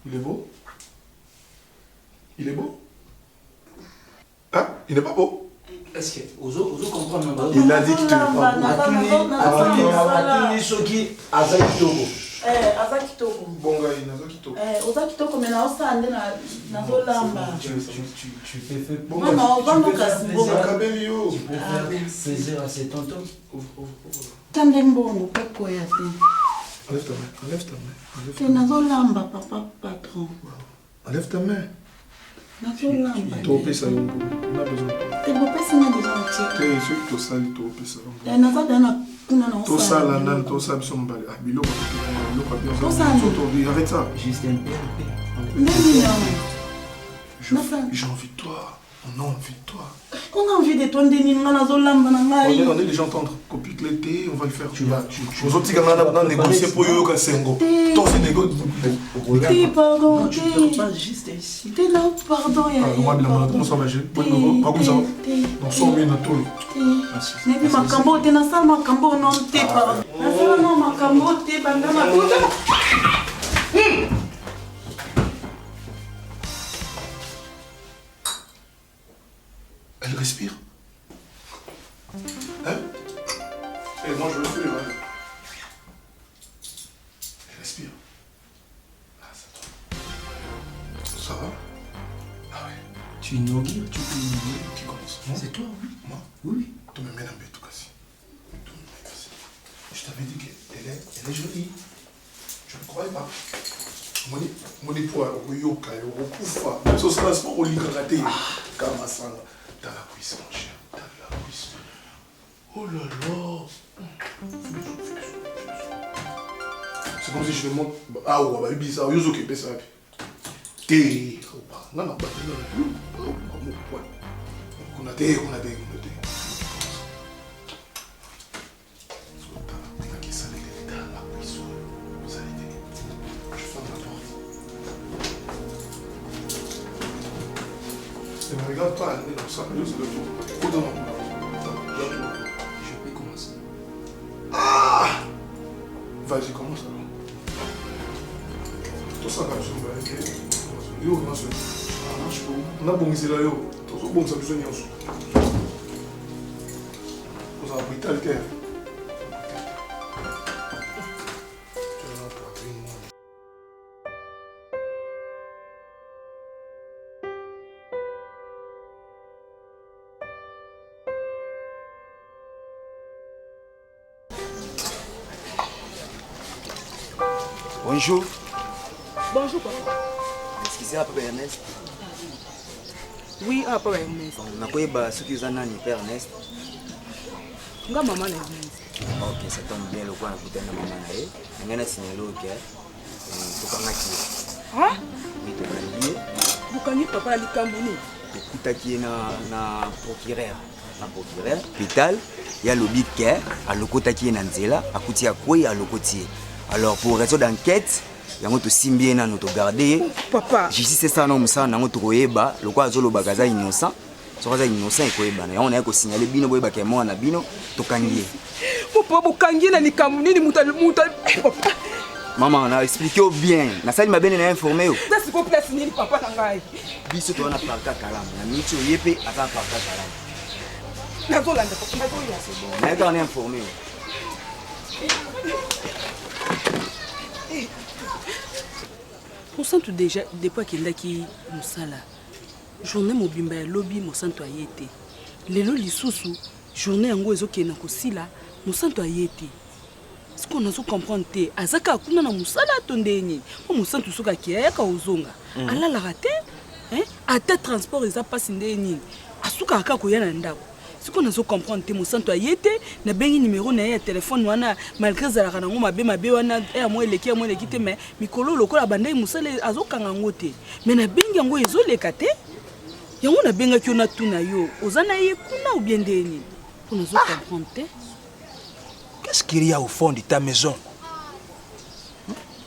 Il est beau? Il est beau? Hein? Il n'est pas beau? Est-ce que Ozo comprend même? Il a dit qu'il te n'est pas beau. Atuni soki aza kitoko. Aza kitoko. Bon gars, il aza kitoko. Oza kitoko mais na osande na zolamba. Tu peux faire bon. Maman, on va nous casser. Tu peux faire plaisir à ces tontons. Tandembono peko ya te. Enlève ta main, enlève ta main. Te na zolamba papa patron. Enlève ta main. topesa yo mpo na besoin tebopesanga déjà entier te soki tosali topesa naza dana kuna na tosala ndani tosala biso mobali biloko arrête ça juste un peu j'ai envie de toi on a envie de toi on a envie de toi ndeni nga nazolamba na ngai on est déjà entendre copique l'été on va le faire tu vas ozotika nga na négocier po yoyoka sengo tosi négocie pardon tu peux pas juste ici te na pardon ya moi bila mona comment ça va j'ai pas de pas comme ça on sort bien na tolo nebi makambo te nasala makambo non te pardon nasala no makambo te banga matuta Elle respire. Hein? Et moi je respire. Hein? Elle respire. Ah, ça va? Ah oui. Tu inaugures, tu peux inaugurer. Qui commence? C'est toi, oui. Moi? Oui. Tu me mets un peu tout cassé. Je t'avais dit qu'elle est jolie. Je ne croyais pas. Mon époux a yoka, yokufa. Même si c'est un sport au likarate. Kamasanga. T'as la cuisse, mon cher. T'as la cuisse. Oh là là. C'est comme si je te montre. Ah ouais, bah, bizarre. Yozo qui pèse ça. T'es. Non, non, bah, non. On a des. Ne me regarde pas, elle est comme ça, juste le tour. Je peux commencer. Ah! Vas-y, commence alors. Tout ça, comme ça, yo, on a ce. On a bon ici là, yo. Tout ça, bon, ça, besoin de nous. Vous avez pris tel cœur. Bonjour. Bonjour, papa. Excusez-moi, Papa Ernest. Oui, Papa Ernest. Nakoyeba soki oza nani Père Ernest? Nga maman na Ernest. Ok, ça tombe bien lokola nakutana na mama na ye. Ngai na signalo ke tokangaki ye. Hein? Oui, tokangi ye. Bokangi papa na likambo nini? Tokutaki ye na procureur. Na procureur hôpital ya lobi ke alokotaki ye na nzela akuti ya kwei alokoti ye. Alors pour raison d'enquête, yango to simbi na no to garder. Papa. Justice ça non musana nango to koyeba lokwa azolo bagaza innocent. Sokaza innocent koyeba na yango na ko signaler bino boyeba ke mwana bino to kangiye. Papa bokangi na likambo nini muta. Maman on a expliqué bien. Na sali mabene na informé yo. Ça c'est pour place nini papa na ngai. Biso to na parka kalamu. Na miti oyepe ata parka kalamu. Na zo landa papa na zo ya c'est bon. Na ka na informé yo. Mosantu déjà depuis akendaki mosala journée mobimba ya lobi mosantu aye te lelo lisusu journée yango ezokenda kosila mosantu aye te siko nazo comprendre te azaka akuna na mosala to ndeni po mosantu soki akeyaka ozonga alalaka te ata transport eza pasi ndeni asukaka kaka koya na ndako siko nazo comprendre te mosantu aye te nabengi numéro na ye ya telefone wana malgré ezalaka nango mabe wana ya mo eleki te mais mikolo lokola bandai mosala azokanga yango te mais nabengi yango ezoleka te yango nabengaki yo natuna yo oza na ye kuna ou bien ndeni po nazo comprendre te. Qu'est-ce qu'il y a au fond de ta maison?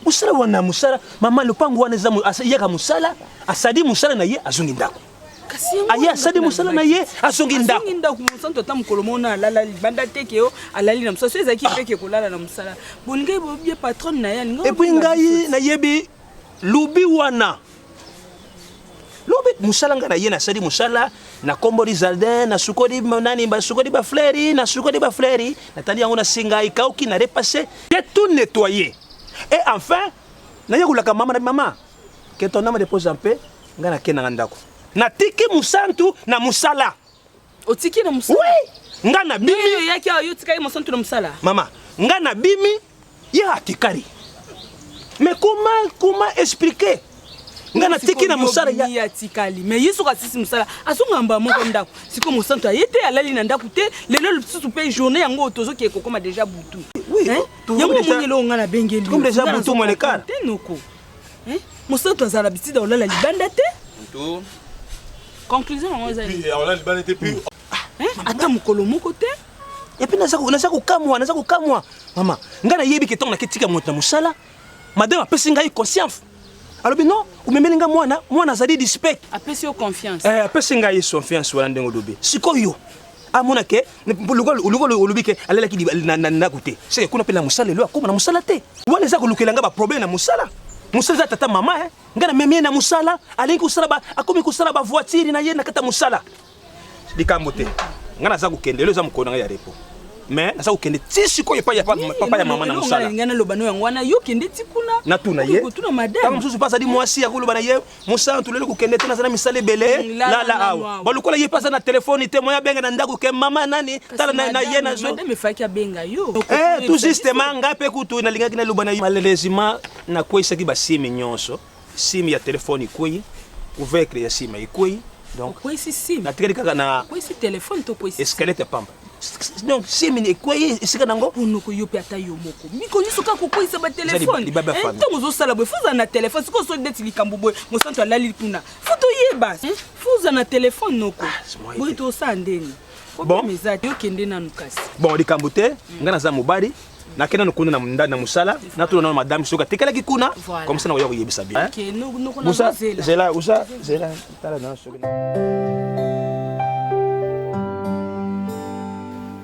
Musala wana musala mama lupango wana za yaka musala asadi musala na ye azungi ndako. Aye asadi musala na ye azungi ndako. Azungi ndako musanto ata mukolo mona alala banda teke yo alali na musala so ezaki peke kolala na musala. Bolingai bobie patron na ye linga. Et puis ngai na yebi lubi wana. Lubi musala nga na ye na asadi musala na kombo di jardin na sukodi nani ba sukodi ba fleri natali yango na singa ikauki na repasser que tout nettoyer. Et enfin na yekulaka mama que ton âme repose en paix nga na kena ndako. Na tiki musantu na musala. Otiki na musala? Oui. Nga na bimi yaki yo tika musantu na musala. Mama, nga na bimi ya atikari. Mais comment expliquer? ngana tiki na musala ya tikali mais yesu kasisi musala azongamba moko ndako siko mosantu ayete alali na ndako te lelo lususu pe journée yango tozoki ekokoma déjà butu yango monyelo ngana bengeli comme déjà butu molekala te noko mosantu azala bisida olala libanda te conclusion yango ezali olala libanda te puis ata mokolo moko te et puis naza kokamwa mama ngana yebi ke tonga ketika moto na musala madame apesi ngai conscience alobi non umemeli nga mwana azali dispect apesi yo confiance apesi ngai confiance wana ndengo dobe sikoyo amona ke lugo olobi ke alelaki na kote c'est kuna pe na musala lelo akoma na musala te wana eza kolukela nga ba problème na musala musala tata mama ngana memie na musala alingi kusala ba akomi kusala ba voiture na ye na kata musala likambo te ngana za kokende lelo za mukona ya repo mais naza kokende ti sikoyo pa ya papa ya mama na musala ngana lobano yango wana yo kende ti kuna na tuna ye tuna madame kama mususu pasa di mwasi ya koloba na ye musala tulele kokende te na za misale bele la awa balukola ye pasa na telefone te moya benga na ndako ke mama nani tala na ye na zo madame faki benga yo tout justement ngape kutu na linga kina lobana malheureusement na kwisa ki ba simi nyonso simi ya telefone ikoyi couvercle ya sima ikoyi donc quoi ici sim na tikali kaka na quoi ici téléphone to quoi ici escalette pamba donc simi ni quoi isika nango unoko yope ata yo moko miko nyuso ka ko isa ba téléphone ntango zo sala bo fuza na téléphone siko so deti likambo boy mo santo alali kuna foto yeba fuza na téléphone noko boy to sa ndeni bon mezati yo kende na nukasi bon likambo te ngana za mobali na kena nokuna na musala na tuna na madame soka tekala kikuna comme ça na yo yebisa bien OK no musa zela tala na soka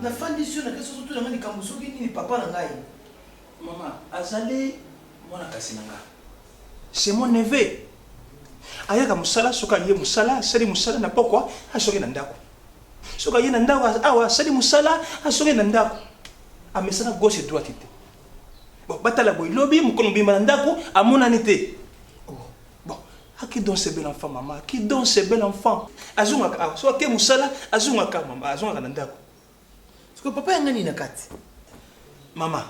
na fandisio na keso tu na mani kamusoki ni papa na ngai mama azali mwana kasi na ngai c'est mon neveu ayaka musala soka ye musala sali musala na pokwa asoki na ndako soka ye na ndako awa sali musala asoki na ndako amesana gauche et droite te bon batala boy lobi mukono bimba ndako amona nité bon qui donne ce bel enfant maman qui donne ce bel enfant azunga so ke musala azunga ka mama azunga na ndako siko papa yanga ni nakati mama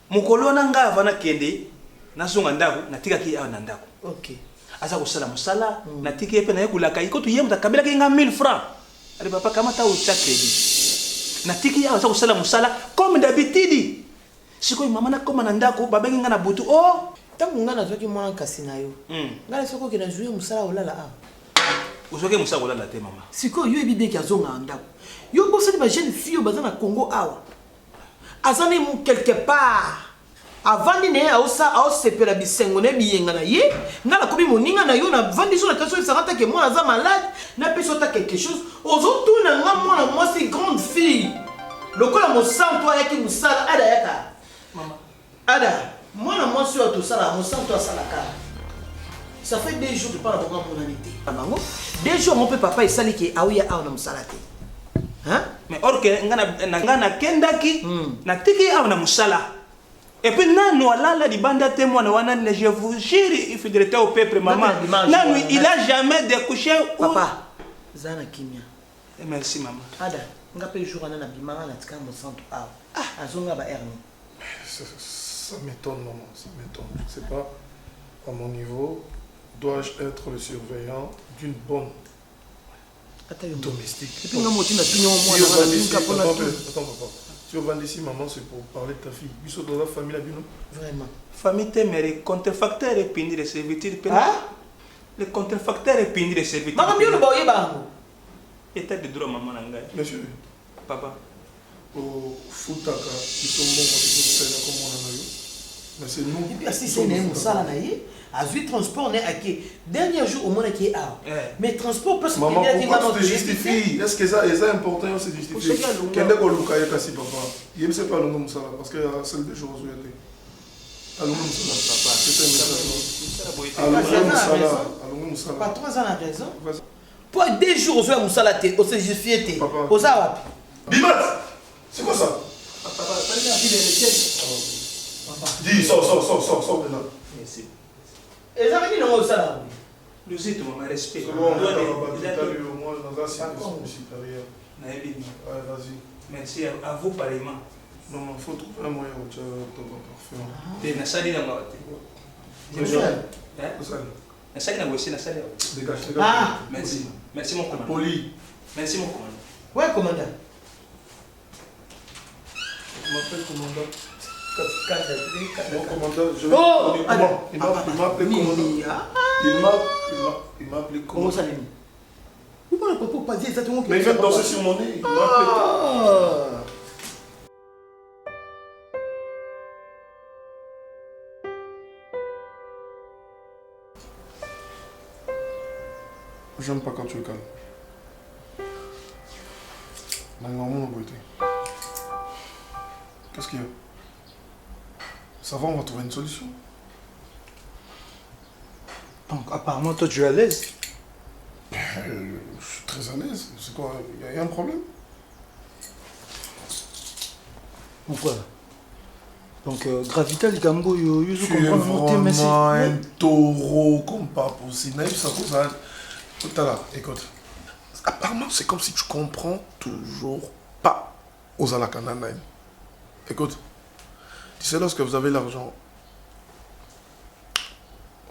mukolo na nga avana kende nazunga ndako natika ki na ndako OK aza kusala musala natiki epe na yekulaka ikoto yemu takabela ki nga 1000 francs ali papa kama ta ucha credit natiki ya kusala musala comme d'habitude siko mama na koma na ndako babengi nga na butu tangu nga nazoki mwana kasi na yo nga soko ke na jouer musala olala uzoke musala olala te mama siko yo ebi deki azonga ndako yo bosani ba jeune fille baza na Congo awa azani quelque part avant ne ausepela bisengo ne biyenga na ye nga na kobi moninga na yo na vandi so na kaso esarata ke mwana za malade na peso ta quelque chose ozotuna nga mwana mwasi grande fille lokola mosanto ayaki musala ada yaka mama ada mwana mwasi oyo tosala mosanto asalaka ça fait 2 jours de pas na bonga monanité bango 2 jours mon pe papa esali ke awuya awa na musala te hein mais or que nga na kendaki na tiki awa na musala et puis nano alala libanda te mwana wana je vous jure fidélité au peuple maman nano il a jamais découché papa zana kimia merci maman ada nga pe jour ana na bimanga na tika mo santo awa azonga ba hernie ça m'étonne maman ça m'étonne c'est pas à mon niveau dois-je être le surveillant d'une bonne domestique attends papa tu vas vendre ici maman c'est pour parler de ta fille biso dans la famille la bino vraiment famille te mais contrefacteur et pindi de servitude le contrefacteur et pindi de servitude maman bien le boye bango état de droit maman ngai monsieur papa au futaka biso mbongo biso comme on a eu mais c'est nous et puis si c'est né musala na ye azui transport ne aki dernier jour au moins qui a mais transport parce que maman pourquoi tu te justifies est-ce que ça est important c'est justifié kende ko luka ye kasi papa yem c'est pas longo musala parce que c'est des choses où était alongo musala papa c'est alongo musala pas 3 ans la raison pour 2 jours au soir musala te au se justifier te au ça wapi bimat c'est quoi ça papa pas bien dit les dis sors de là merci et ça veut dire non ça nous êtes mon respect vas-y merci à vous pareillement non il faut trouver un moyen où tu as ton parfum et na sali na ngati Ça qui n'a bossé, ça Dégage. Ah, merci. Merci mon commandant. Poli. Merci mon commandant. Ouais, commandant. Je m'appelle commandant. Mon commandant, je Oh, il m'a appelé commandant. Il m'a appelé comment ça l'est? Pourquoi on ne peut pas dire exactement? Mais il vient de danser sur mon nez. Il m'a appelé. J'aime pas quand tu es calme. Qu'est-ce qu'il y a? Ça va, on va trouver une solution. Donc apparemment toi tu es à l'aise. Je suis très à l'aise. C'est quoi? Il y a un problème? Mon frère. Donc Gravital Gambo, tu es vraiment un taureau comme pas possible. Naïf, ça cause à... Écoute. Apparemment, c'est comme si tu comprends toujours pas aux Alakana. Écoute. Tu sais, lorsque vous avez l'argent,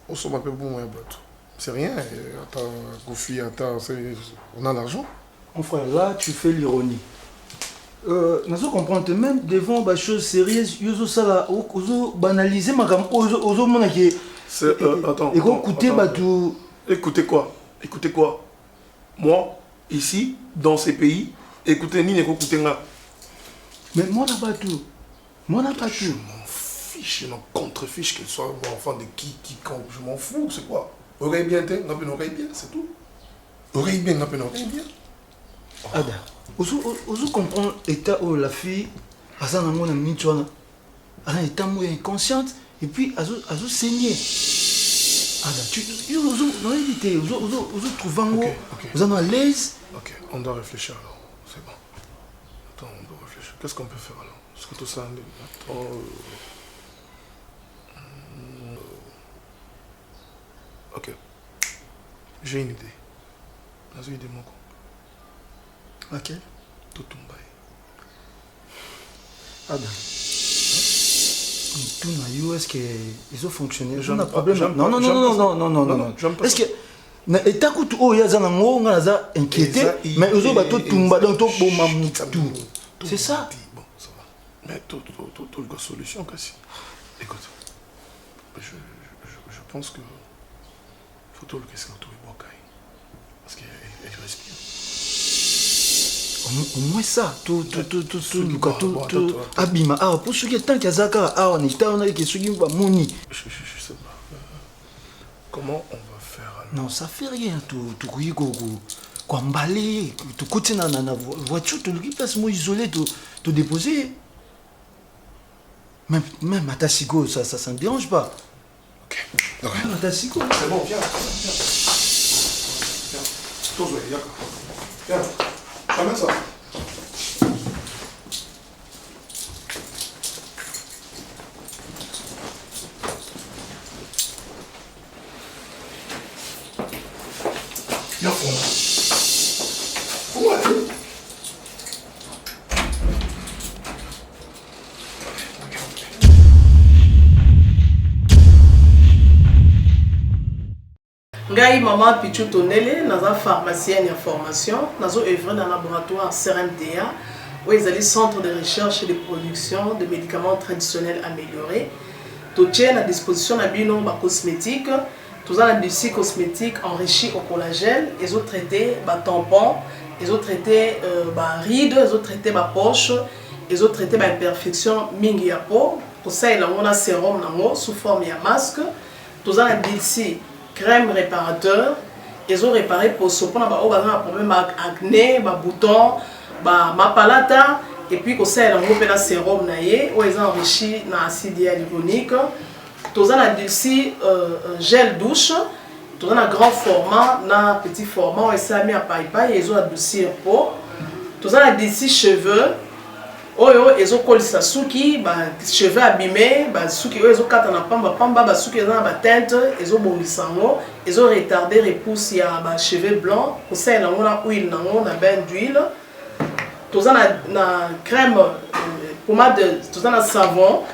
on s'en va peu bon, c'est rien. Attends, Gofi, attends, on a l'argent. Mon frère, là, tu fais l'ironie. Nous comprenons même devant des choses sérieuses, nous avons banalisé ma gamme, attends. Écoutez quoi? Écoutez quoi? Moi, ici, dans ces pays, écoutez ni écoutez là. Mais moi là-bas tout. Moi là-bas tout. Je m'en fiche, je m'en contrefiche qu'elle soit enfant de quiconque. Je m'en fous, c'est quoi? Oreille bien, oreille bien, c'est tout. Oreille bien, oreille bien. Ada, vous comprenez l'état où la fille, elle est inconsciente et puis elle a saigné. Ada, vous trouvez vous êtes à l'aise. Ok, on doit réfléchir alors, c'est bon. Attends, on doit réfléchir. Qu'est-ce qu'on peut faire alors? Est-ce que tout ça... Attends... Ok. J'ai une idée. J'ai une idée, mon coup. Ok. Tout tombe. Adam. Tout na est-ce qu'ils ont fonctionné? On a problème. Non. Est-ce que et t'as coûté oh yaza nango on a inquiété mais ils ont bateau tumba dans ton bon mamoutou. C'est ça. Bon, ça va. Mais tout la solution quasi. Écoute. Je pense que faut tout le qu'est-ce qu'on trouve Bokai. Parce qu'il respire. Au moins ça, tout, abima. Ah, pour ceux qui est tant qu'il y a Zaka, ah, on est on a qui sont pas moni. Je sais pas. Comment on va faire alors? Non, ça fait rien, tout quoi emballer, tout côté dans la voiture, tout le qui passe moi isolé, tout déposer. Même à Tassigo, ça ne dérange pas. Ok. Même à Tassigo. C'est bon, viens. Viens. Ramène ça. Viens, Où aller? Ngai maman Pichu Tonele, naza pharmacienne en formation, nazo œuvre dans le laboratoire CRMDA, où ils allaient centre de recherche et de production de médicaments traditionnels améliorés. Tout tient à disposition de bino cosmétiques, tout ça des cosmétiques enrichis au collagène, ils ont traité tampons, ils ont traité rides, ils ont traité poche, ils ont traité imperfection mingi ya peau. Pour ça il a un sérum sous forme de masque, tout ça des crème réparateur, ils ont réparé pour ce qu'on a un problème avec acné, boutons, palata, et puis qu'on sait un sérum où ils ont enrichi dans l'acide hyaluronique. Tous un gel douche, tous un grand format, un petit format, et ça mis à paille, ils ont adouci un peau. Tous un des cheveux. Ils ont collé sa souki, cheveux abîmés, souki ils ont quatre na pamba, souki ils ont teinte, ils ont bongisango, ils ont retardé repousse ya cheveux blancs, pour ça ils ont na huile na bain d'huile. Tous na crème pommade, tous na savon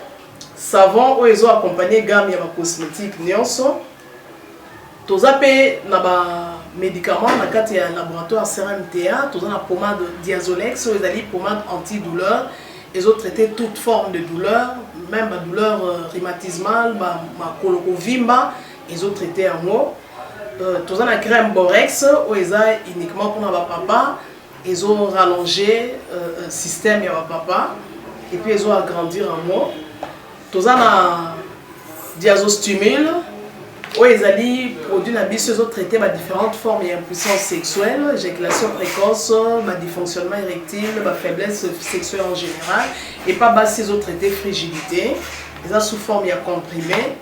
où ils ont accompagné gamme ya cosmétique nyonso. Tozape na ba médicaments na kati ya laboratoire CRMTA, toza na pommade Diazolex, ezali pommade antidouleur, ils ont traité toute forme de douleur, même la douleur rhumatismale, ma colokovimba, ils ont traité en mot. Toza na crème Borex, où ils ont uniquement pour na papa, ils ont rallongé un système ya papa et puis ils ont agrandi en mot. Toza na Diazostimule, où ils ont produit na biso, ils ont traité différentes formes d'impuissance sexuelle, éjaculation précoce, dysfonctionnement érectile, faiblesse sexuelle en général, et pas bas ils ont traité frigidité, ils ont sous forme comprimé.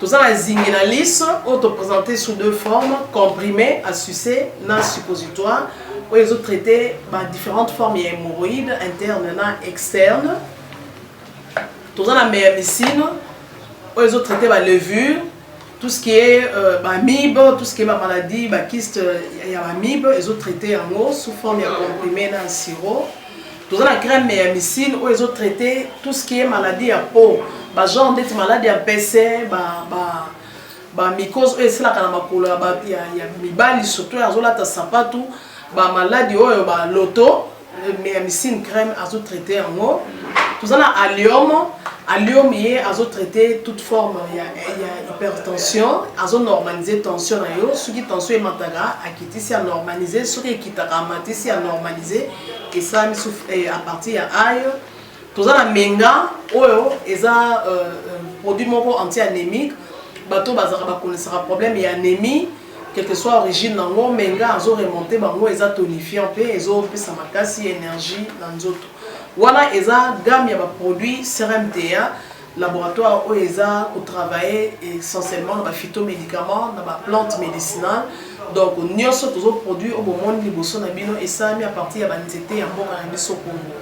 Tout ça la Zingenalis, auto présenté sous deux formes, comprimé à sucer, na suppositoire, où ils ont traité différentes formes d'hémorroïdes internes et externes. Tout ça la méamycine, où ils ont traité la levure. Tout ce qui est MIB, tout ce qui est maladie, kyste, il y a MIB, ils ont traité en eau sous forme de comprimé dans le sirop. Tout ça, la crème méamycine, où ils ont traité tout ce qui est maladie à peau. Genre d'être maladie à PC, mycose, c'est là qu'il y a mibali, surtout, ils ont là, sapatou, maladie, l'auto, méamycine crème, ils ont traité en eau. Tout ça, la allium. Allium, ils ont traité toute forme, il y a hypertension, ils ont normalisé la tension. Ceux qui tension est mataga, qui a normalisé, ceux qui a normalisé, et ça à partir de aïe. Tout ça, la menga, ils ont produit anti-anémique, bateau bazara problème et anémie, quelle que soit l'origine dans le menga, ils ont remonté, ils ont tonifié un peu, ils ont fait sa makasi énergie dans les autres. Voilà, ils ont gamme de produits CRMTA, laboratoire où ils ont travaillé essentiellement dans les phytomédicaments, dans les plantes médicinales. Donc, nous avons tous les produits au monde et ça mis à partir de l'anxiété et de Congo.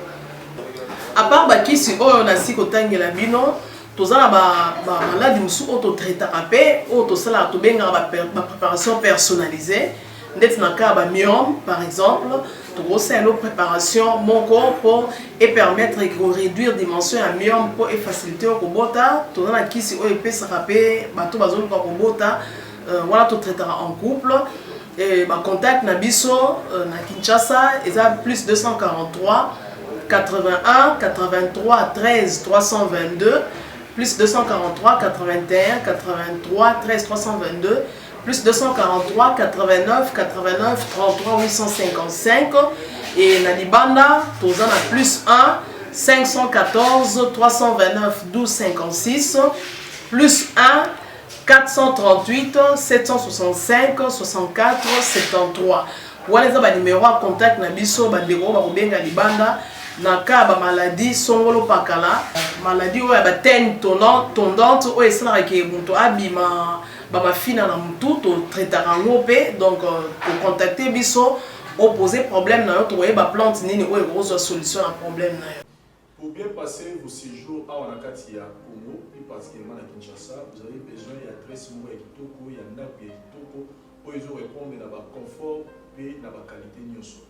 À part qui si on a si que la bino, tous les maladies qui sont autotraités, tous les préparation personnalisée. Dans le cas de myome, par exemple, nous avons une préparation mon corps pour permettre de réduire la dimension de myome pour faciliter le robota. Nous avons qui si on peut se rappeler, voilà, tout traitera en couple. Et contact Nabiso, na Kinshasa, ils ont plus 243 81 83 13 322, plus 243 81 83 13 322. Plus 243 89 89 33 855 et Nalibanda, tous en a plus 1 514 329 12 56 plus 1 438 765 64 73. Voilà les numéros à contact na biso bandeko ba kobenga libanda na ka ba maladie songolo pakala maladie oya ba teigne tondante oya esala ke bunto abima ba fina na mutu to traitera ngopé donc pour contacter biso opposer problème na yo to ba plante nini oya ko solution à problème na yo. Pour bien passer vos séjours à Wanakati à Congo, plus particulièrement à Kinshasa, vous avez besoin d'adresse mot et kitoko, il y a un app et kitoko, pour ils ont répondre à la confort et à la qualité nyoso.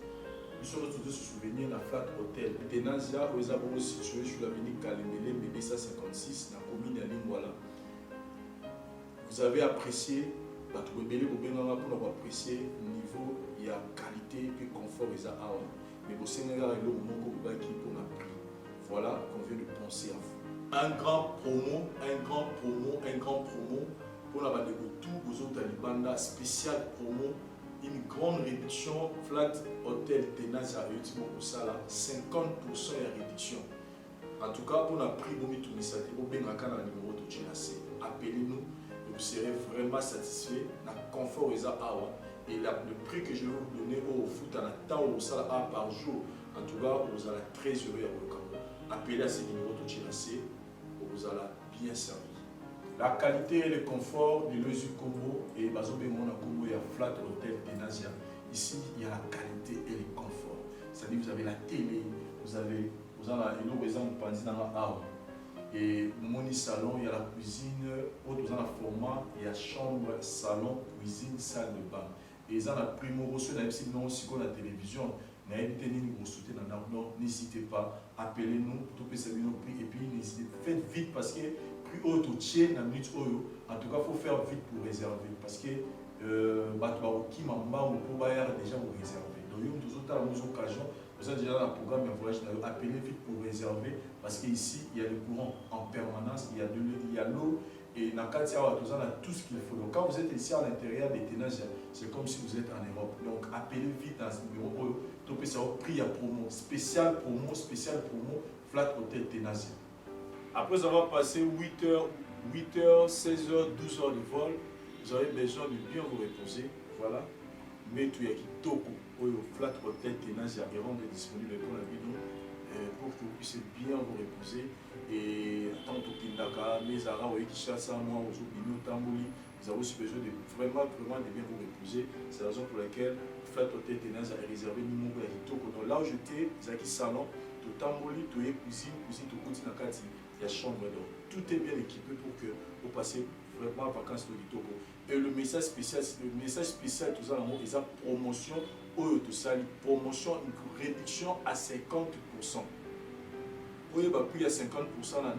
Nous sommes tous se souvenir la Flat Hotel Tenazia, où ils sont situés sur l'avenue Kalemele, BD 156, dans la commune de Lingwala. Vous avez apprécié, pour apprécier le niveau, il y a qualité et confort et mais au Sénégal, il y a un moment pour la prix. Voilà qu'on vient de penser à vous. Un grand promo pour la bande de tout aux autres Talibanda, spécial promo, une grande réduction, Flat Hotel Tenazia au Sala, 50% de réduction. En tout cas, pour la prix, vous mettez au Benaka le numéro de GNAC. Appelez-nous et vous serez vraiment satisfait. Le confort est à Awa. Et le prix que je vais vous donner au foot à la temps au Sala par jour, en tout cas, vous allez très heureux à vous. Appelez à ces numéros de GNAC, vous allez bien servir. La qualité et le confort de l'Oesu Congo et Bazobé Mona Congo et à Flat Hotel Tenazia. Ici, il y a la qualité et le confort. C'est-à-dire vous avez la télé, vous avez un exemple dans la arme. Et mon salon, il y a la cuisine, dans le format, il y a chambre, salon, cuisine, salle de bain. Et ils ont la primo reçu, la télévision. N'hésitez pas, appelez-nous, et puis faites vite parce que plus haut au tien, en tout cas, il faut faire vite pour réserver parce que qui m'en pour déjà vous réserver. Donc, il y a une occasion, vous avez déjà un programme de voyage, appelez vite pour réserver, parce qu'ici, il y a le courant en permanence, il y a l'eau, et dans le cas on a tout ce qu'il faut. Donc, quand vous êtes ici à l'intérieur des Ténages, c'est comme si vous êtes en Europe. Donc, appelez vite dans ce numéro, topez ça au prix à promo, spécial promo, Flat Hotel Ténages. Après avoir passé 8h, 16h, 12h de vol, vous avez besoin de bien vous reposer. Voilà. Mais tout y a qui toko au Flat Hotel Ténages est rendu disponible pour la vidéo pour que vous puissiez bien vous reposer. Et tant que Kindaka, mes arabes, qui chassent à moi, aux opinions, Tambouli, vous avez aussi besoin de vraiment de bien vous reposer. C'est la raison pour laquelle Flat Hotel Ténages a réservé numéro à Kitoko. Donc là où j'étais, Zaki Salon, tout Tambouli, tout cuisine, tout côté Nakati, il y a chambre d'or. Tout est bien équipé pour que vous passiez vraiment vacances au Kitoko. Et le message spécial, tout ça, c'est la promotion, promotion, une réduction à 50%. Pour y avoir plus à 50%,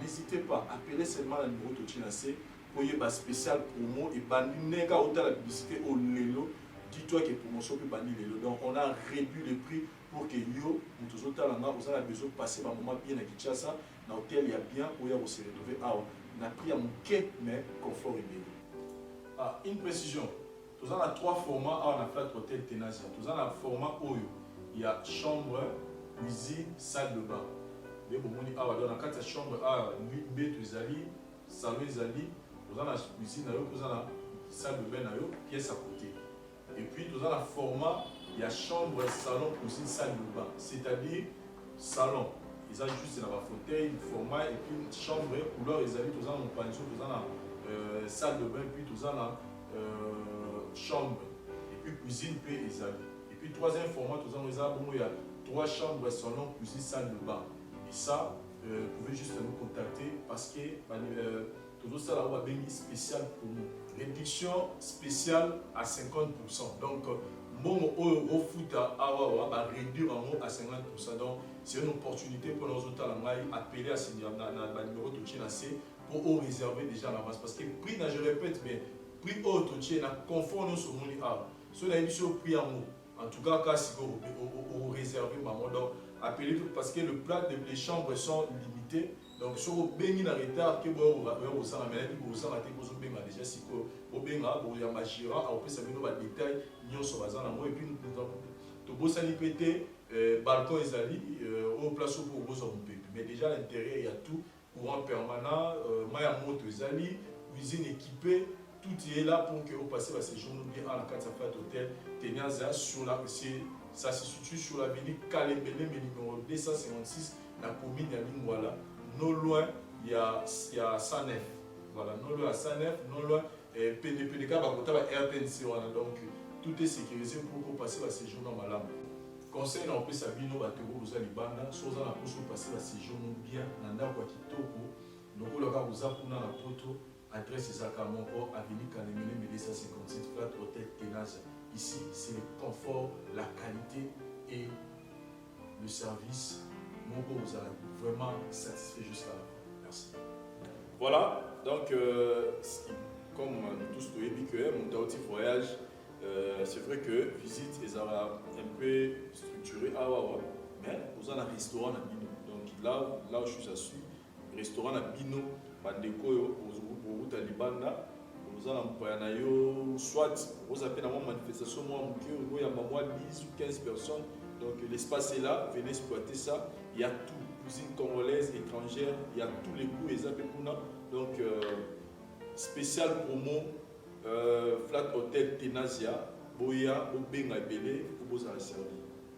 n'hésitez pas, appelez seulement le numéro de Tchinase pour y avoir spécial promo et banner la publicité au Lelo. Dis-toi que promotion peut banner Lelo. Donc on a réduit le prix pour que yo, nous tous vous avez besoin de passer un moment bien à Kinshasa. Dans l'hôtel, il y a bien pour y avoir se retrouver. On a pris à mon quai, mais confort et bien. Une précision. Nous avons 3 formats à la Flat Hotel Ténages. Nous avons un format où il y a chambre, cuisine, salle de bain. Dans la chambre, il y a salon, nous avons la cuisine, nous avons la salle de bain, pièce à côté. Et puis nous avons un format, il y a chambre, salon, cuisine, salle de bain. C'est-à-dire salon. Ils ont juste un fauteuil, format, et puis chambre, couleur, nous avons une pension, nous avons la salle de bain, puis nous avons la chambre, et puis cuisine, puis et puis troisième format, nous avons il y a 3 chambres, salon, cuisine, salle de bain. Et ça, vous pouvez juste nous contacter parce que tout ça là, on spécial pour nous. Réduction spéciale à 50%. Donc, mon euro foot va réduire en haut à 50%. Donc, c'est une opportunité pour nos autres appeler à ce numéro de Tchinase pour réserver déjà à l'avance. Parce que le prix, je répète, mais le prix au Tchinase est conforme sur mon art. Ce n'est pas le prix en haut. En tout cas, si vous réservez, donc appelez parce que les chambres sont limitées. Donc, si vous avez un retard, que vous avez déjà si vous avez un magistrat, après ça vous avez des détails, et puis vous avez pété, balcon et au place pour vous avez. Mais déjà à l'intérieur, il y a tout, courant permanent, moto cuisine équipée. Tout est là pour que vous passiez à séjour bien à la carte Flat Hotel Ténages sur la ça se situe sur l'avenue Kalembele, numéro 256, la commune de Lingwala. Non loin, il y a 109. Voilà, non loin à 109, non loin, PDK, RTNC. Donc, tout est sécurisé pour que vous passiez à séjour dans ma lame. Conseil, on peut s'habiller, vous allez banda, soit on a pour passer à séjour bien, nanda kwa kitoko, donc vous avez la photo. Adresse Zakamoko, avenue Kanemene, 256, Flat Hotel Ténages. Ici, c'est le confort, la qualité et le service. Moko vous a vraiment satisfait jusqu'à la fin. Merci. Voilà, donc, comme nous tous nous dit que mon petit voyage, c'est vrai que visite est un peu structurée à Wawa, mais vous avez un restaurant à Bino. Donc là où je suis assis, restaurant à Bino, Bandeko, vous avez libanda, vous avez soit vous avez une manifestation, il y a 10 ou 15 personnes, donc l'espace est là, venez exploiter ça. Il y a tout, cuisine congolaise, étrangère, il y a tous les goûts, donc spécial promo, Flat Hotel Ténages, Boya, Obenga Belé, vous avez servi.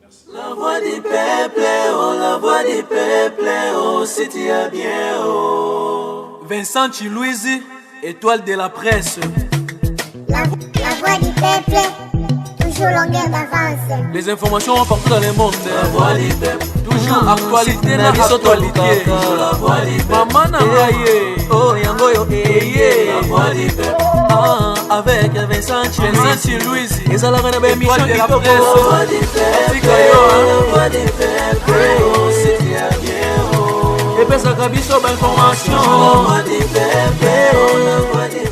Merci. La voix du peuple, oh, la voix du peuple, oh, c'était bien, oh. Vincent Chilouise, étoile de la presse. La voix du peuple, toujours longueur d'avance. Les informations partout dans le monde. La voix du peuple, toujours actualité na actualité. La voix du peuple, maman Nangaye, oh yangoyo, la voix du peuple. Avec Vincent Chilouise, et ça la reine émission de la presse. La voix du peuple, la voix du peuple, oh c'était bien, oh. Et puis ça cabisso d'information. La voix du peuple, la voix du peuple.